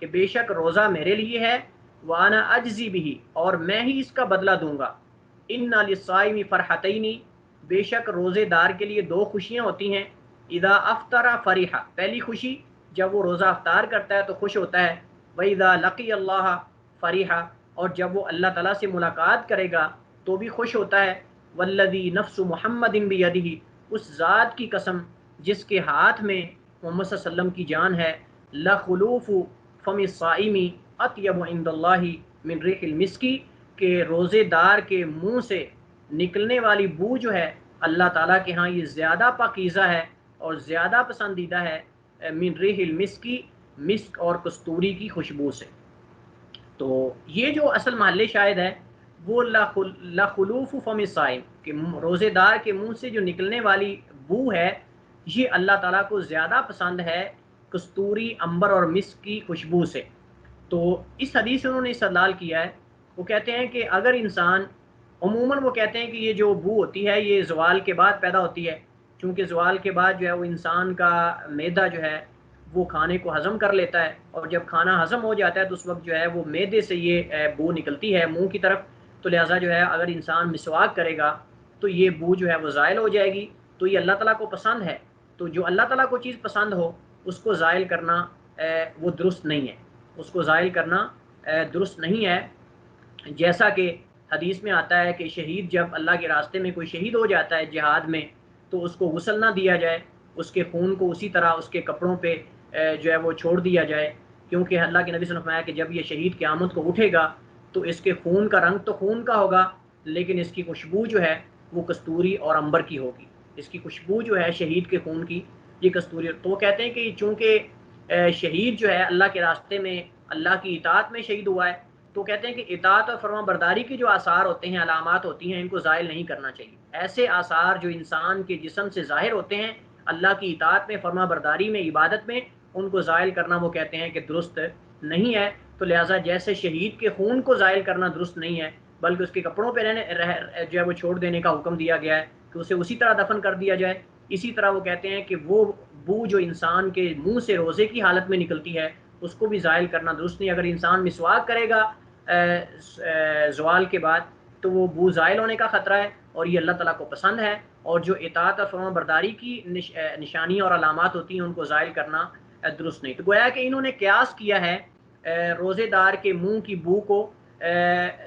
Speaker 1: کہ بے شک روزہ میرے لیے ہے، وانا اجزی بھی، اور میں ہی اس کا بدلہ دوں گا، ان للصائم فرحتین، بے شک روزے دار کے لیے 2 خوشیاں ہوتی ہیں، اذا افطر فرح، پہلی خوشی جب وہ روزہ افطار کرتا ہے تو خوش ہوتا ہے، واذا لقی اللہ فرح، اور جب وہ اللہ تعالیٰ سے ملاقات کرے گا تو بھی خوش ہوتا ہے، والذی نفس محمد بیدہ، اس ذات کی قسم جس کے ہاتھ میں محمد صلی اللہ علیہ وسلم کی جان ہے، لخلوف فم الصائم اطیب عند اللہ من ریح المسکی، کہ روزے دار کے منہ سے نکلنے والی بو جو ہے اللہ تعالیٰ کے ہاں یہ زیادہ پاکیزہ ہے اور زیادہ پسندیدہ ہے من ریح المسکی، مسک اور کستوری کی خوشبو سے۔ تو یہ جو اصل محل شاہد ہے وہ لخلوف فم الصائم، کہ روزے دار کے منہ سے جو نکلنے والی بو ہے یہ اللہ تعالیٰ کو زیادہ پسند ہے کستوری، عنبر اور مسک کی خوشبو سے۔ تو اس حدیث سے انہوں نے استدلال کیا ہے، وہ کہتے ہیں کہ اگر انسان عموماً وہ کہتے ہیں کہ یہ جو بو ہوتی ہے یہ زوال کے بعد پیدا ہوتی ہے، چونکہ زوال کے بعد جو ہے وہ انسان کا معدہ جو ہے وہ کھانے کو ہضم کر لیتا ہے، اور جب کھانا ہضم ہو جاتا ہے تو اس وقت جو ہے وہ معدے سے یہ بو نکلتی ہے منہ کی طرف، تو لہٰذا جو ہے اگر انسان مسواک کرے گا تو یہ بو جو ہے وہ زائل ہو جائے گی۔ تو یہ اللہ تعالیٰ کو پسند ہے، تو جو اللہ تعالیٰ کو چیز پسند ہو اس کو زائل کرنا وہ درست نہیں ہے، اس کو زائل کرنا درست نہیں ہے۔ جیسا کہ حدیث میں آتا ہے کہ شہید جب اللہ کے راستے میں کوئی شہید ہو جاتا ہے جہاد میں تو اس کو غسل نہ دیا جائے، اس کے خون کو اسی طرح اس کے کپڑوں پہ جو ہے وہ چھوڑ دیا جائے، کیونکہ اللہ کے نبی صلی اللہ علیہ وسلم نے فرمایا کہ جب یہ شہید قیامت کو اٹھے گا تو اس کے خون کا رنگ تو خون کا ہوگا لیکن اس کی خوشبو جو ہے وہ کستوری اور عنبر کی ہوگی، اس کی خوشبو جو ہے شہید کے خون کی یہ کستوری۔ تو وہ کہتے ہیں کہ چونکہ شہید جو ہے اللہ کے راستے میں اللہ کی اطاعت میں شہید ہوا ہے، تو کہتے ہیں کہ اطاعت اور فرما برداری کی جو آثار ہوتے ہیں، علامات ہوتی ہیں، ان کو زائل نہیں کرنا چاہیے۔ ایسے آثار جو انسان کے جسم سے ظاہر ہوتے ہیں اللہ کی اطاعت میں، فرما برداری میں، عبادت میں، ان کو زائل کرنا وہ کہتے ہیں کہ درست نہیں ہے۔ تو لہٰذا جیسے شہید کے خون کو زائل کرنا درست نہیں ہے بلکہ اس کے کپڑوں پہ جو ہے وہ چھوڑ دینے کا حکم دیا گیا ہے کہ اسے اسی طرح دفن کر دیا جائے، اسی طرح وہ کہتے ہیں کہ وہ بو جو انسان کے منہ سے روزے کی حالت میں نکلتی ہے اس کو بھی زائل کرنا درست نہیں۔ اگر انسان مسواک کرے گا زوال کے بعد تو وہ بو زائل ہونے کا خطرہ ہے، اور یہ اللہ تعالیٰ کو پسند ہے، اور جو اطاعت اور فرما برداری کی نشانی اور علامات ہوتی ہیں ان کو زائل کرنا درست نہیں۔ تو گویا کہ انہوں نے قیاس کیا ہے روزے دار کے منہ کی بو کو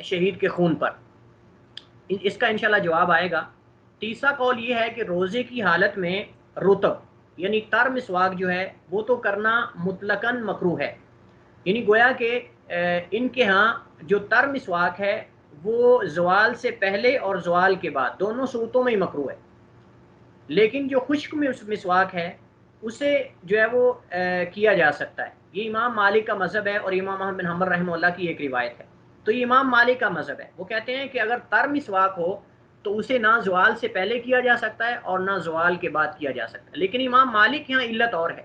Speaker 1: شہید کے خون پر۔ اس کا انشاءاللہ جواب آئے گا۔ تیسرا قول یہ ہے کہ روزے کی حالت میں رطب یعنی تر مسواک جو ہے وہ تو کرنا مطلقاً مکروہ ہے، یعنی گویا کہ ان کے ہاں جو تر مسواک ہے وہ زوال سے پہلے اور زوال کے بعد دونوں صورتوں میں ہی مکروہ ہے، لیکن جو خشک مسواک ہے اسے جو ہے وہ کیا جا سکتا ہے۔ یہ امام مالک کا مذہب ہے اور امام احمد بن حنبل رحمہ اللہ کی ایک روایت ہے۔ تو یہ امام مالک کا مذہب ہے، وہ کہتے ہیں کہ اگر تر مسواک ہو تو اسے نہ زوال سے پہلے کیا جا سکتا ہے اور نہ زوال کے بعد کیا جا سکتا ہے، لیکن امام مالک کے ہاں علت اور ہے۔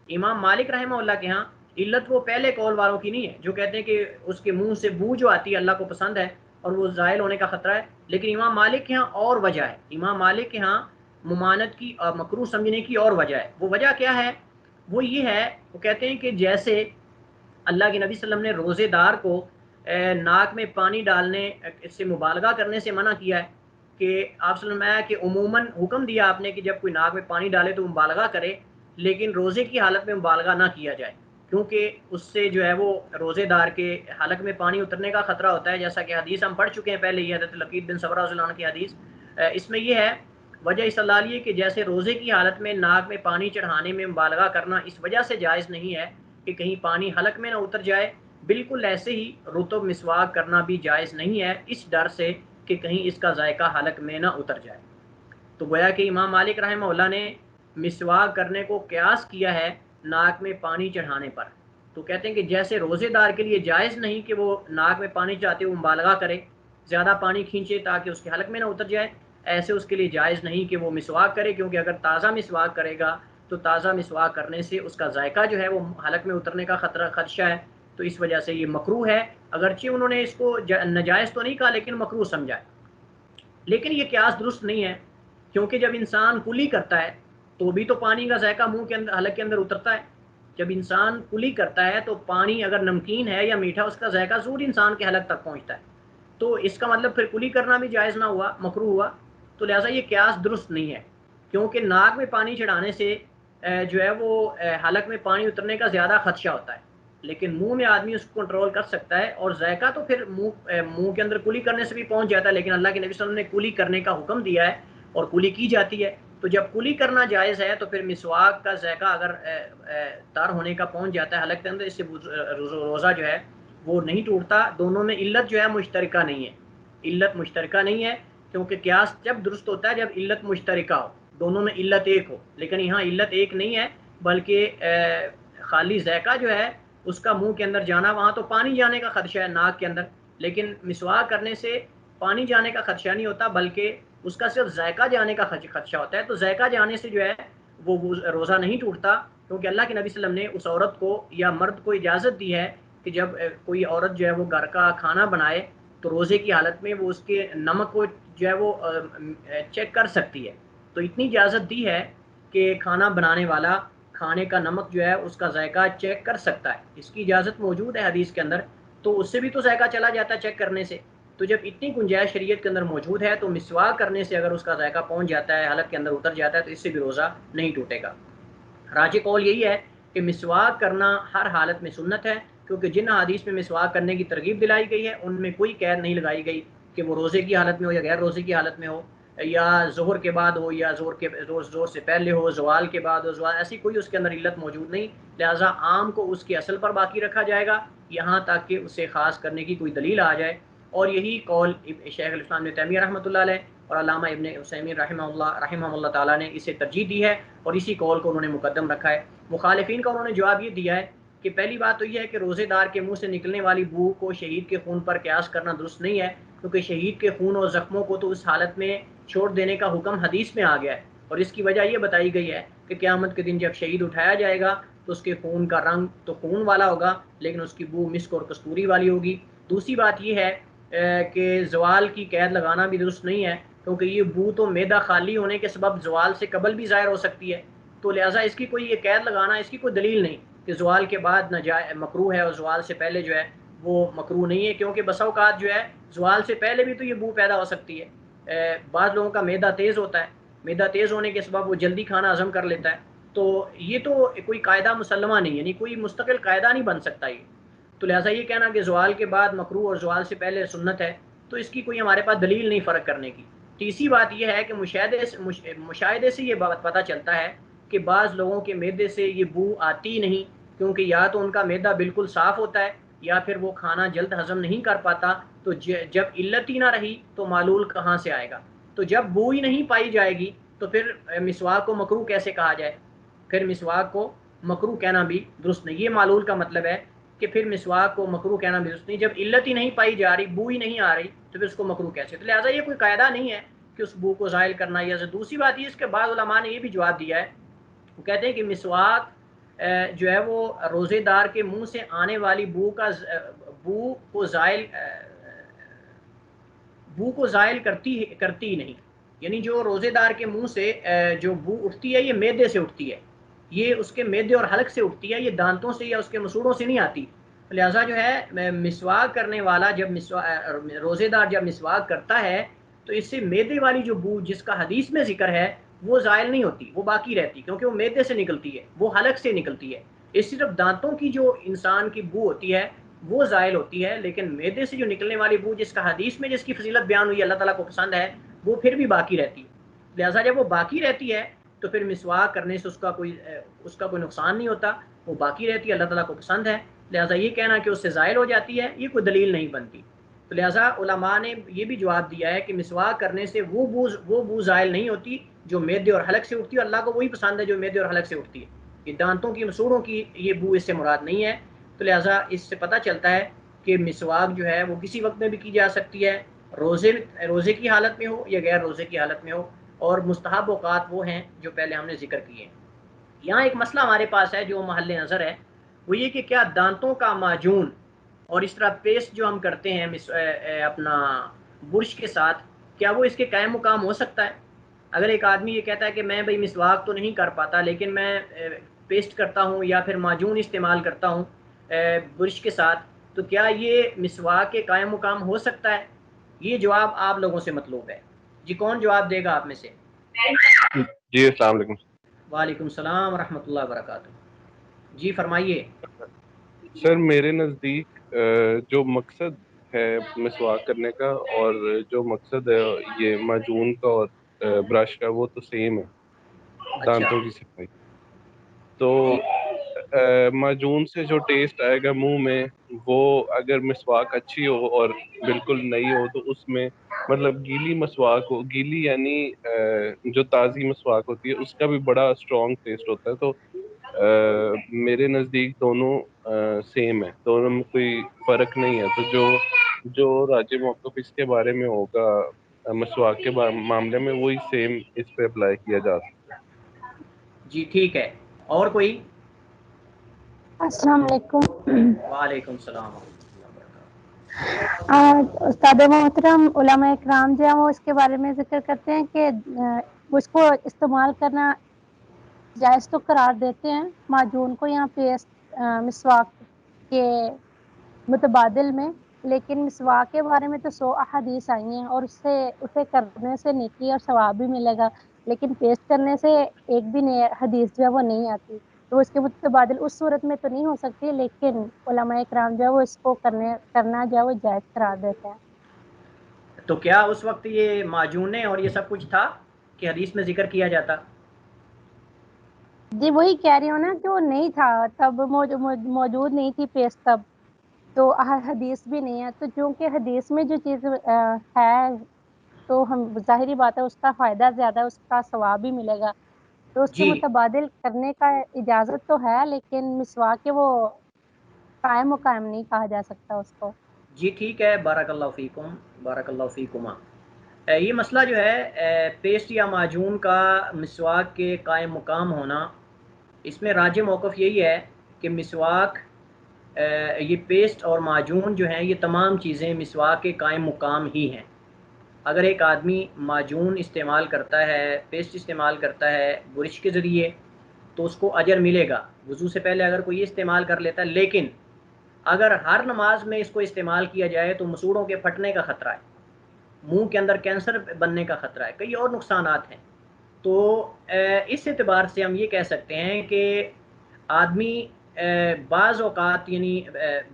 Speaker 1: امام مالک رحمہ اللہ کے ہاں علت وہ پہلے قول والوں کی نہیں ہے جو کہتے ہیں کہ اس کے منہ سے بو جو آتی ہے اللہ کو پسند ہے اور وہ زائل ہونے کا خطرہ ہے، لیکن امام مالک کے ہاں اور وجہ ہے۔ امام مالک کے ہاں ممانعت کی اور مکروہ سمجھنے کی اور وجہ ہے۔ وہ وجہ کیا ہے؟ وہ یہ ہے، وہ کہتے ہیں کہ جیسے اللہ کے نبی صلی اللہ علیہ وسلم نے روزے دار کو ناک میں پانی ڈالنے اس سے مبالغہ کرنے سے منع کیا ہے، کہ آپ صلی اللہ علیہ وسلم کہ عموماً حکم دیا آپ نے کہ جب کوئی ناک میں پانی ڈالے تو مبالغہ کرے، لیکن روزے کی حالت میں مبالغہ نہ کیا جائے، کیونکہ اس سے جو ہے وہ روزے دار کے حلق میں پانی اترنے کا خطرہ ہوتا ہے، جیسا کہ حدیث ہم پڑھ چکے ہیں پہلے، یہ حضرت لقید بن صبرہ رضی اللہ عنہ کی حدیث۔ اس میں یہ ہے وجہ اس اللہ علیہ کہ جیسے روزے کی حالت میں ناک میں پانی چڑھانے میں مبالغہ کرنا اس وجہ سے جائز نہیں ہے کہ کہیں پانی حلق میں نہ اتر جائے، بالکل ایسے ہی رطب مسواک کرنا بھی جائز نہیں ہے اس ڈر سے کہ کہیں اس کا ذائقہ حلق میں نہ اتر جائے۔ تو گویا کہ امام مالک رحمہ اللہ نے مسواک کرنے کو قیاس کیا ہے ناک میں پانی چڑھانے پر۔ تو کہتے ہیں کہ جیسے روزے دار کے لیے جائز نہیں کہ وہ ناک میں پانی چاہتے وہ مبالغہ کرے، زیادہ پانی کھینچے تاکہ اس کے حلق میں نہ اتر جائے، ایسے اس کے لیے جائز نہیں کہ وہ مسواک کرے، کیونکہ اگر تازہ مسواک کرے گا تو تازہ مسواک کرنے سے اس کا ذائقہ جو ہے وہ حلق میں اترنے کا خدشہ ہے، تو اس وجہ سے یہ مکروہ ہے۔ اگرچہ انہوں نے اس کو ناجائز تو نہیں کہا لیکن مکروہ سمجھا ہے، لیکن یہ قیاس درست نہیں ہے، کیونکہ جب انسان کلی کرتا ہے تو بھی تو پانی کا ذائقہ منہ کے اندر حلق کے اندر اترتا ہے۔ جب انسان کلی کرتا ہے تو پانی اگر نمکین ہے یا میٹھا اس کا ذائقہ ضرور انسان کے حلق تک پہنچتا ہے، تو اس کا مطلب پھر کلی کرنا بھی جائز نہ ہوا، مکروہ ہوا۔ تو لہٰذا یہ قیاس درست نہیں ہے، کیونکہ ناک میں پانی چڑھانے سے جو ہے وہ حلق میں پانی اترنے کا زیادہ خدشہ ہوتا ہے، لیکن منہ میں آدمی اس کو کنٹرول کر سکتا ہے، اور ذائقہ تو پھر منہ کے اندر کلی کرنے سے بھی پہنچ جاتا ہے، لیکن اللہ کے نبی صلی اللہ علیہ وسلم نے کلی کرنے کا حکم دیا ہے اور کلی کی جاتی ہے۔ تو جب کلی کرنا جائز ہے تو پھر مسواک کا ذائقہ اگر تر ہونے کا پہنچ جاتا ہے حلق کے اندر، اس سے روزہ جو ہے وہ نہیں ٹوٹتا۔ دونوں میں علت جو ہے مشترکہ نہیں ہے، علت مشترکہ نہیں ہے، کیونکہ قیاس جب درست ہوتا ہے جب علت مشترکہ ہو، دونوں میں علت ایک ہو، لیکن یہاں علت ایک نہیں ہے بلکہ خالی ذائقہ جو ہے اس کا منہ کے اندر جانا، وہاں تو پانی جانے کا خدشہ ہے ناک کے اندر، لیکن مسواک کرنے سے پانی جانے کا خدشہ نہیں ہوتا بلکہ اس کا صرف ذائقہ جانے کا خدشہ ہوتا ہے۔ تو ذائقہ جانے سے جو ہے وہ روزہ نہیں ٹوٹتا، کیونکہ اللہ کے نبی صلی اللہ علیہ وسلم نے اس عورت کو یا مرد کو اجازت دی ہے کہ جب کوئی عورت جو ہے وہ گھر کا کھانا بنائے تو روزے کی حالت میں وہ اس کے نمک کو جو ہے وہ چیک کر سکتی ہے. تو اتنی اجازت دی ہے کہ کھانا بنانے والا کھانے کا نمک جو ہے اس کا ذائقہ چیک کر سکتا ہے. اس کی اجازت موجود ہے حدیث کے اندر. تو اس سے بھی تو ذائقہ چلا جاتا ہے چیک کرنے سے. تو جب اتنی گنجائش شریعت کے اندر موجود ہے تو مسواک کرنے سے اگر اس کا ذائقہ پہنچ جاتا ہے، حلق کے اندر اتر جاتا ہے، تو اس سے بھی روزہ نہیں ٹوٹے گا. راجح قول یہی ہے کہ مسواک کرنا ہر حالت میں سنت ہے، کیونکہ جن حدیث میں مسواک کرنے کی ترغیب دلائی گئی ہے ان میں کوئی قید نہیں لگائی گئی کہ وہ روزے کی حالت میں ہو یا غیر روزے کی حالت میں ہو، یا ظہر کے بعد ہو یا زور سے پہلے ہو، زوال کے بعد ہو، زوال، ایسی کوئی اس کے اندر علت موجود نہیں. لہٰذا عام کو اس کے اصل پر باقی رکھا جائے گا یہاں تک کہ اسے خاص کرنے کی کوئی دلیل آ جائے. اور یہی قول شیخ الاسلام ابن تیمیہ رحمۃ اللہ علیہ اور علامہ ابن عثیمین رحمہ اللہ تعالیٰ نے اسے ترجیح دی ہے اور اسی قول کو انہوں نے مقدم رکھا ہے. مخالفین کا انہوں نے جواب یہ دیا ہے کہ پہلی بات تو یہ ہے کہ روزے دار کے منہ سے نکلنے والی بو کو شہید کے خون پر قیاس کرنا درست نہیں ہے، کیونکہ شہید کے خون اور زخموں کو تو اس حالت میں چھوڑ دینے کا حکم حدیث میں آ گیا ہے. اور اس کی وجہ یہ بتائی گئی ہے کہ قیامت کے دن جب شہید اٹھایا جائے گا تو اس کے خون کا رنگ تو خون والا ہوگا لیکن اس کی بو مسک اور کستوری والی ہوگی. دوسری بات یہ ہے کہ زوال کی قید لگانا بھی درست نہیں ہے، کیونکہ یہ بو تو معدہ خالی ہونے کے سبب زوال سے قبل بھی ظاہر ہو سکتی ہے. تو لہٰذا اس کی کوئی یہ قید لگانا، اس کی کوئی دلیل نہیں کہ زوال کے بعد مکروہ ہے اور زوال سے پہلے جو ہے وہ مکروہ نہیں ہے، کیونکہ بسا اوقات جو ہے زوال سے پہلے بھی تو یہ بو پیدا ہو سکتی ہے. بعض لوگوں کا معدہ تیز ہوتا ہے، معدہ تیز ہونے کے سبب وہ جلدی کھانا ہضم کر لیتا ہے. تو یہ تو کوئی قاعدہ مسلمہ نہیں، یعنی کوئی مستقل قاعدہ نہیں بن سکتا یہ. تو لہٰذا یہ کہنا کہ زوال کے بعد مکروہ اور زوال سے پہلے سنت ہے، تو اس کی کوئی ہمارے پاس دلیل نہیں فرق کرنے کی. تیسری بات یہ ہے کہ مشاہدے سے یہ بات پتہ چلتا ہے کہ بعض لوگوں کے معدے سے یہ بو آتی نہیں، کیونکہ یا تو ان کا معدہ بالکل صاف ہوتا ہے یا پھر وہ کھانا جلد ہضم نہیں کر پاتا. تو جب علت ہی نہ رہی تو معلول کہاں سے آئے گا؟ تو جب بو ہی نہیں پائی جائے گی تو پھر مسواک کو مکروہ کیسے کہا جائے؟ پھر مسواک کو مکروہ کہنا بھی درست نہیں. یہ معلول کا مطلب ہے کہ پھر مسواک کو مکروہ کہنا بھی درست نہیں. جب علت ہی نہیں پائی جا رہی، بو ہی نہیں آ رہی، تو پھر اس کو مکروہ کیسے؟ تو لہٰذا یہ کوئی قاعدہ نہیں ہے کہ اس بو کو زائل کرنا. یا دوسری بات یہ، اس کے بعد علماء نے یہ بھی جواب دیا ہے، وہ کہتے ہیں کہ مسواک جو ہے وہ روزے دار کے منہ سے آنے والی بو کو زائل کرتی نہیں. یعنی جو روزے دار کے منہ سے جو بو اٹھتی ہے یہ معدے سے اٹھتی ہے، یہ اس کے معدے اور حلق سے اٹھتی ہے، یہ دانتوں سے یا اس کے مسوڑوں سے نہیں آتی. لہٰذا جو ہے مسواک کرنے والا روزے دار جب مسواک کرتا ہے تو اس سے معدے والی جو بو جس کا حدیث میں ذکر ہے وہ زائل نہیں ہوتی، وہ باقی رہتی، کیونکہ وہ معدے سے نکلتی ہے، وہ حلق سے نکلتی ہے. اس صرف دانتوں کی جو انسان کی بو ہوتی ہے وہ زائل ہوتی ہے، لیکن معدے سے جو نکلنے والی بو جس کا حدیث میں جس کی فضیلت بیان ہوئی اللہ تعالیٰ کو پسند ہے وہ پھر بھی باقی رہتی ہے. لہٰذا جب وہ باقی رہتی ہے تو پھر مسواک کرنے سے اس کا کوئی نقصان نہیں ہوتا، وہ باقی رہتی ہے، اللہ تعالیٰ کو پسند ہے. لہٰذا یہ کہنا کہ اس سے زائل ہو جاتی ہے یہ کوئی دلیل نہیں بنتی. تو لہٰذا علماء نے یہ بھی جواب دیا ہے کہ مسواک کرنے سے وہ بو زائل نہیں ہوتی جو معدے اور حلق سے اٹھتی ہے. اللہ کو وہی پسند ہے جو معدے اور حلق سے اٹھتی ہے. یہ دانتوں کی مسوڑوں کی یہ بو اس سے مراد نہیں ہے. تو لہٰذا اس سے پتہ چلتا ہے کہ مسواک جو ہے وہ کسی وقت میں بھی کی جا سکتی ہے، روزے کی حالت میں ہو یا غیر روزے کی حالت میں ہو. اور مستحب اوقات وہ ہیں جو پہلے ہم نے ذکر کیے ہیں. یہاں ایک مسئلہ ہمارے پاس ہے جو محل نظر ہے، وہ یہ کہ کیا دانتوں کا معجون اور اس طرح پیسٹ جو ہم کرتے ہیں اپنا برش کے ساتھ، کیا وہ اس کے قائم مقام ہو سکتا ہے؟ اگر ایک آدمی یہ کہتا ہے کہ میں بھائی مسواک تو نہیں کر پاتا لیکن میں پیسٹ کرتا ہوں یا پھر معجون استعمال کرتا ہوں برش کے ساتھ، تو کیا یہ مسواک کے قائم مقام ہو سکتا ہے؟ یہ جواب آپ لوگوں سے مطلوب ہے. جی کون جواب دے گا آپ میں سے؟
Speaker 5: جی السلام علیکم.
Speaker 1: وعلیکم السلام ورحمۃ اللہ وبرکاتہ. جی فرمائیے.
Speaker 5: سر میرے نزدیک جو مقصد ہے مسواک کرنے کا اور جو مقصد ہے یہ معجون کا اور برش کا وہ تو سیم ہے، دانتوں کی صفائی. تو معجون سے جو ٹیسٹ آئے گا منہ میں وہ اگر مسواک اچھی ہو اور بالکل نئی ہو تو اس میں مطلب گیلی مسواک ہو، گیلی یعنی جو تازی مسواک ہوتی ہے اس کا بھی بڑا اسٹرانگ ٹیسٹ ہوتا ہے. تو میرے نزدیک دونوں سیم ہے، دونوں میں کوئی فرق نہیں ہے. تو جو راجع موقف اس کے بارے میں ہوگا مسواک کے معاملے میں وہی سیم اس پہ اپلائی کیا جا سکتا ہے.
Speaker 1: جی ٹھیک ہے. اور کوئی؟
Speaker 4: السلام علیکم.
Speaker 1: وعلیکم السلام ورحمۃ اللہ وبرکاتہ.
Speaker 4: استاد محترم علماء اکرام جو ہیں وہ اس کے بارے میں ذکر کرتے ہیں کہ اس کو استعمال کرنا جائز تو قرار دیتے ہیں معجون کو یا پیسٹ مسواک کے متبادل میں، لیکن مسواک کے بارے میں تو 100 احادیث آئی ہیں اور اسے کرنے سے نیکی اور ثواب بھی ملے گا، لیکن پیسٹ کرنے سے ایک بھی حدیث جو ہے وہ نہیں آتی، تو اس کے متبادل اس صورت میں تو نہیں ہو سکتی، لیکن علماء اکرام جو ہے وہ اس کو کرنا جو ہے وہ جائز قرار دیتے ہیں۔
Speaker 1: تو کیا اس وقت یہ معجونیں اور یہ سب کچھ تھا کہ حدیث میں ذکر کیا جاتا؟
Speaker 4: جی وہی کہہ رہی ہوں نا کہ وہ نہیں تھا تب، موجود نہیں تھی پیسٹ تب، تو حدیث بھی نہیں ہے، تو چونکہ حدیث میں جو چیز ہے تو ہم ظاہری بات ہے اس کا فائدہ زیادہ، اس کا ثواب بھی ملے گا، تو اس کے
Speaker 1: جی
Speaker 4: متبادل کرنے کا اجازت تو ہے، لیکن مسواک کے وہ قائم و قائم نہیں کہا جا سکتا اس کو۔
Speaker 1: جی ٹھیک ہے، بارک اللہ فیکم، بارک اللہ فیکما۔ یہ مسئلہ جو ہے پیسٹ یا معجون کا مسواک کے قائم مقام ہونا، اس میں راجح موقف یہی ہے کہ مسواک یہ پیسٹ اور معجون جو ہیں یہ تمام چیزیں مسواک کے قائم مقام ہی ہیں۔ اگر ایک آدمی معجون استعمال کرتا ہے، پیسٹ استعمال کرتا ہے برش کے ذریعے، تو اس کو اجر ملے گا، وضو سے پہلے اگر کوئی یہ استعمال کر لیتا ہے، لیکن اگر ہر نماز میں اس کو استعمال کیا جائے تو مسوڑوں کے پھٹنے کا خطرہ ہے، منہ کے اندر کینسر بننے کا خطرہ ہے، کئی اور نقصانات ہیں۔ تو اس اعتبار سے ہم یہ کہہ سکتے ہیں کہ آدمی بعض اوقات یعنی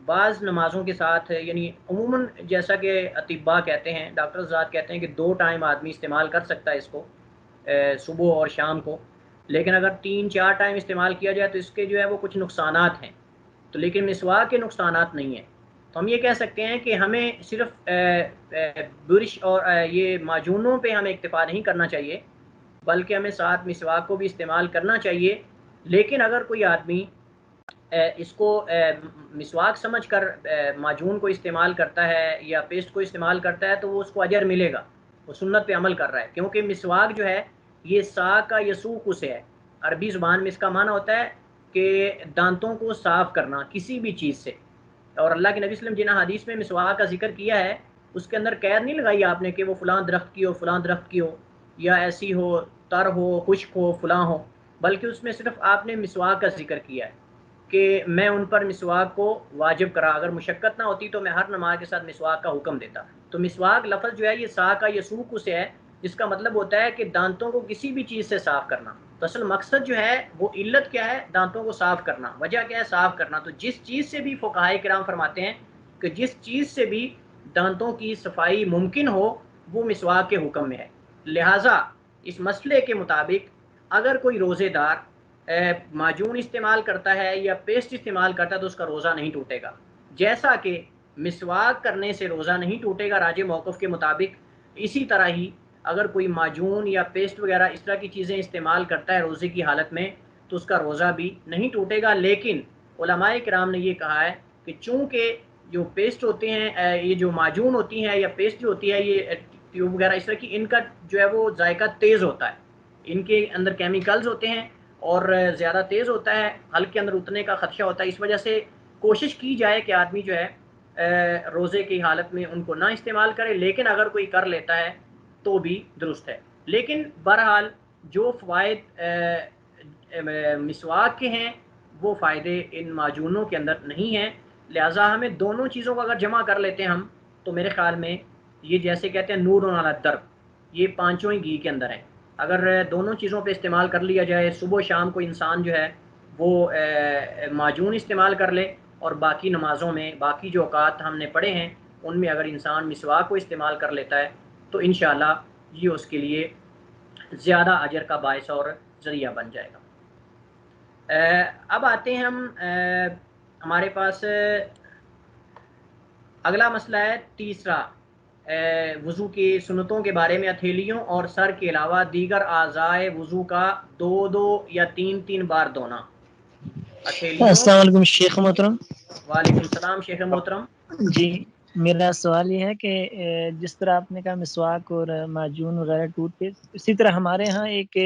Speaker 1: بعض نمازوں کے ساتھ، یعنی عموماً جیسا کہ اطباء کہتے ہیں، ڈاکٹر ذات کہتے ہیں کہ 2 ٹائم آدمی استعمال کر سکتا ہے اس کو، صبح اور شام کو، لیکن اگر 3-4 ٹائم استعمال کیا جائے تو اس کے جو ہے وہ کچھ نقصانات ہیں، تو لیکن مسواک کے نقصانات نہیں ہیں۔ تو ہم یہ کہہ سکتے ہیں کہ ہمیں صرف برش اور یہ معجونوں پہ ہمیں اکتفا نہیں کرنا چاہیے، بلکہ ہمیں ساتھ مسواک کو بھی استعمال کرنا چاہیے، لیکن اگر کوئی آدمی اس کو مسواک سمجھ کر معجون کو استعمال کرتا ہے یا پیسٹ کو استعمال کرتا ہے تو وہ اس کو اجر ملے گا، وہ سنت پہ عمل کر رہا ہے، کیونکہ مسواک جو ہے یہ ساکا یسوق سے ہے، عربی زبان میں اس کا معنی ہوتا ہے کہ دانتوں کو صاف کرنا کسی بھی چیز سے، اور اللہ کے نبی صلی اللہ علیہ وسلم جن حدیث میں مسواک کا ذکر کیا ہے اس کے اندر قید نہیں لگائی آپ نے کہ وہ فلاں درخت کی ہو، فلاں درخت کی ہو، یا ایسی ہو، تر ہو، خشک ہو، فلاں ہو، بلکہ اس میں صرف آپ نے مسواک کا ذکر کیا ہے کہ میں ان پر مسواک کو واجب کرا، اگر مشقت نہ ہوتی تو میں ہر نماز کے ساتھ مسواک کا حکم دیتا۔ تو مسواک لفظ جو ہے یہ ساکا یسوق سے ہے، جس کا مطلب ہوتا ہے کہ دانتوں کو کسی بھی چیز سے صاف کرنا۔ تو اصل مقصد جو ہے وہ علت کیا ہے؟ دانتوں کو صاف کرنا، وجہ کیا ہے؟ صاف کرنا۔ تو جس چیز سے بھی فقہائے کرام فرماتے ہیں کہ جس چیز سے بھی دانتوں کی صفائی ممکن ہو وہ مسواک کے حکم میں ہے، لہٰذا اس مسئلے کے مطابق اگر کوئی روزے دار معجون استعمال کرتا ہے یا پیسٹ استعمال کرتا ہے تو اس کا روزہ نہیں ٹوٹے گا، جیسا کہ مسواک کرنے سے روزہ نہیں ٹوٹے گا راجح موقف کے مطابق، اسی طرح ہی اگر کوئی معجون یا پیسٹ وغیرہ اس طرح کی چیزیں استعمال کرتا ہے روزے کی حالت میں تو اس کا روزہ بھی نہیں ٹوٹے گا۔ لیکن علماء کرام نے یہ کہا ہے کہ چونکہ جو پیسٹ ہوتے ہیں، یہ جو معجون ہوتی ہیں یا پیسٹ جو ہوتی ہے، یہ ٹیوب وغیرہ اس طرح کی، ان کا جو ہے وہ ذائقہ تیز ہوتا ہے، ان کے اندر کیمیکلز ہوتے ہیں اور زیادہ تیز ہوتا ہے، حلق کے اندر اتنے کا خدشہ ہوتا ہے، اس وجہ سے کوشش کی جائے کہ آدمی جو ہے روزے کی حالت میں ان کو نہ استعمال کرے، لیکن اگر کوئی کر لیتا ہے تو بھی درست ہے۔ لیکن بہرحال جو فوائد مسواک کے ہیں وہ فائدے ان معجونوں کے اندر نہیں ہیں، لہٰذا ہمیں دونوں چیزوں کو اگر جمع کر لیتے ہیں ہم تو میرے خیال میں یہ جیسے کہتے ہیں نور علی الدرب، یہ پانچوں ہی گھی کے اندر ہیں، اگر دونوں چیزوں پہ استعمال کر لیا جائے، صبح و شام کو انسان جو ہے وہ معجون استعمال کر لے، اور باقی نمازوں میں باقی جو اوقات ہم نے پڑھے ہیں ان میں اگر انسان مسواک کو استعمال کر لیتا ہے تو انشاءاللہ یہ اس کے لیے زیادہ اجر کا باعث اور ذریعہ بن جائے گا۔ اب آتے ہیں ہم ہمارے پاس اگلا مسئلہ ہے تیسرا، وضو کی سنتوں کے بارے میں ہتھیلیوں اور سر کے علاوہ دیگر اعضائے وضو کا 2 یا 3 بار دھونا۔
Speaker 3: السلام علیکم شیخ محترم۔
Speaker 1: وعلیکم السلام شیخ محترم۔
Speaker 3: جی میرا سوال یہ ہے کہ جس طرح آپ نے کہا مسواک اور معجون وغیرہ ٹوتھ پیسٹ، اسی طرح ہمارے ہاں ایک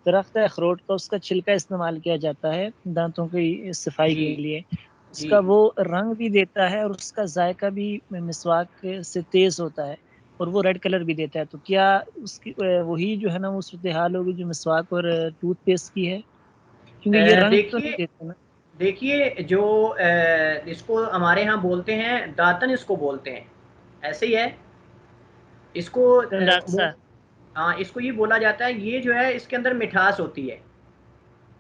Speaker 3: درخت ہے اخروٹ کا، اس کا چھلکا استعمال کیا جاتا ہے دانتوں کی صفائی کے لیے، اس
Speaker 1: جی
Speaker 3: کا وہ رنگ بھی دیتا ہے اور اس کا ذائقہ بھی مسواک سے تیز ہوتا ہے اور وہ ریڈ کلر بھی دیتا ہے. تو کیا اس کی وہی جو ہے نا وہ صورتحال ہوگی جو مسواک اور ٹوتھ پیسٹ کی ہے؟ کیونکہ یہ رنگ تو نہیں
Speaker 1: دیکھیے
Speaker 3: دیتا نا.
Speaker 1: دیکھیے جو اس کو ہمارے ہاں بولتے ہیں داتن، اس کو بولتے ہیں، ایسے ہی ہے اس کو
Speaker 3: ڈاکٹر صاحب
Speaker 1: ہاں اس کو یہ بولا جاتا ہے. یہ جو ہے اس کے اندر مٹھاس ہوتی ہے،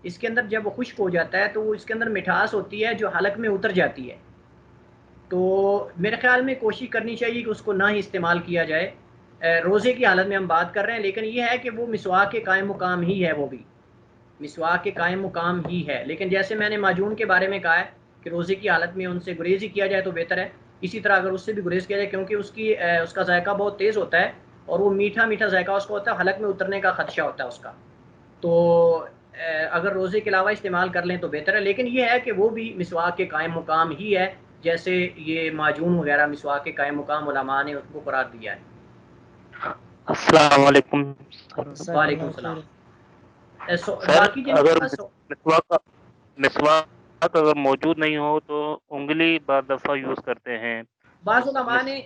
Speaker 1: اس کے اندر جب وہ خشک ہو جاتا ہے تو وہ اس کے اندر مٹھاس ہوتی ہے جو حلق میں اتر جاتی ہے. تو میرے خیال میں کوشش کرنی چاہیے کہ اس کو نہ ہی استعمال کیا جائے. روزے کی حالت میں ہم بات کر رہے ہیں، لیکن یہ ہے کہ وہ مسواک کے قائم مقام ہی ہے، وہ بھی مسواک کے قائم مقام ہی ہے. لیکن جیسے میں نے معجون کے بارے میں کہا ہے کہ روزے کی حالت میں ان سے گریز ہی کیا جائے تو بہتر ہے. اسی طرح اگر اس سے بھی گریز کیا جائے کیونکہ اس کا ذائقہ بہت تیز ہوتا ہے اور وہ میٹھا میٹھا ذائقہ اس کا ہوتا ہے، حلق میں اترنے کا خدشہ ہوتا ہے اس کا. تو اگر روزے کے علاوہ استعمال کر لیں تو بہتر ہے. لیکن یہ ہے کہ وہ بھی مسواک کے قائم مقام ہی ہے، جیسے یہ معجون وغیرہ مسواک کے قائم مقام علماء نے اس کو قرار دیا ہے.
Speaker 6: السلام علیکم
Speaker 3: جزاک
Speaker 1: وعلیکم
Speaker 3: اللہ
Speaker 1: السلام.
Speaker 3: خیر.
Speaker 6: سر.
Speaker 1: باقی جن کے
Speaker 6: اگر
Speaker 1: پاس
Speaker 6: مسواک اگر موجود نہیں ہو تو انگلی بعض دفعہ یوز کرتے ہیں.
Speaker 1: بعض علماء نے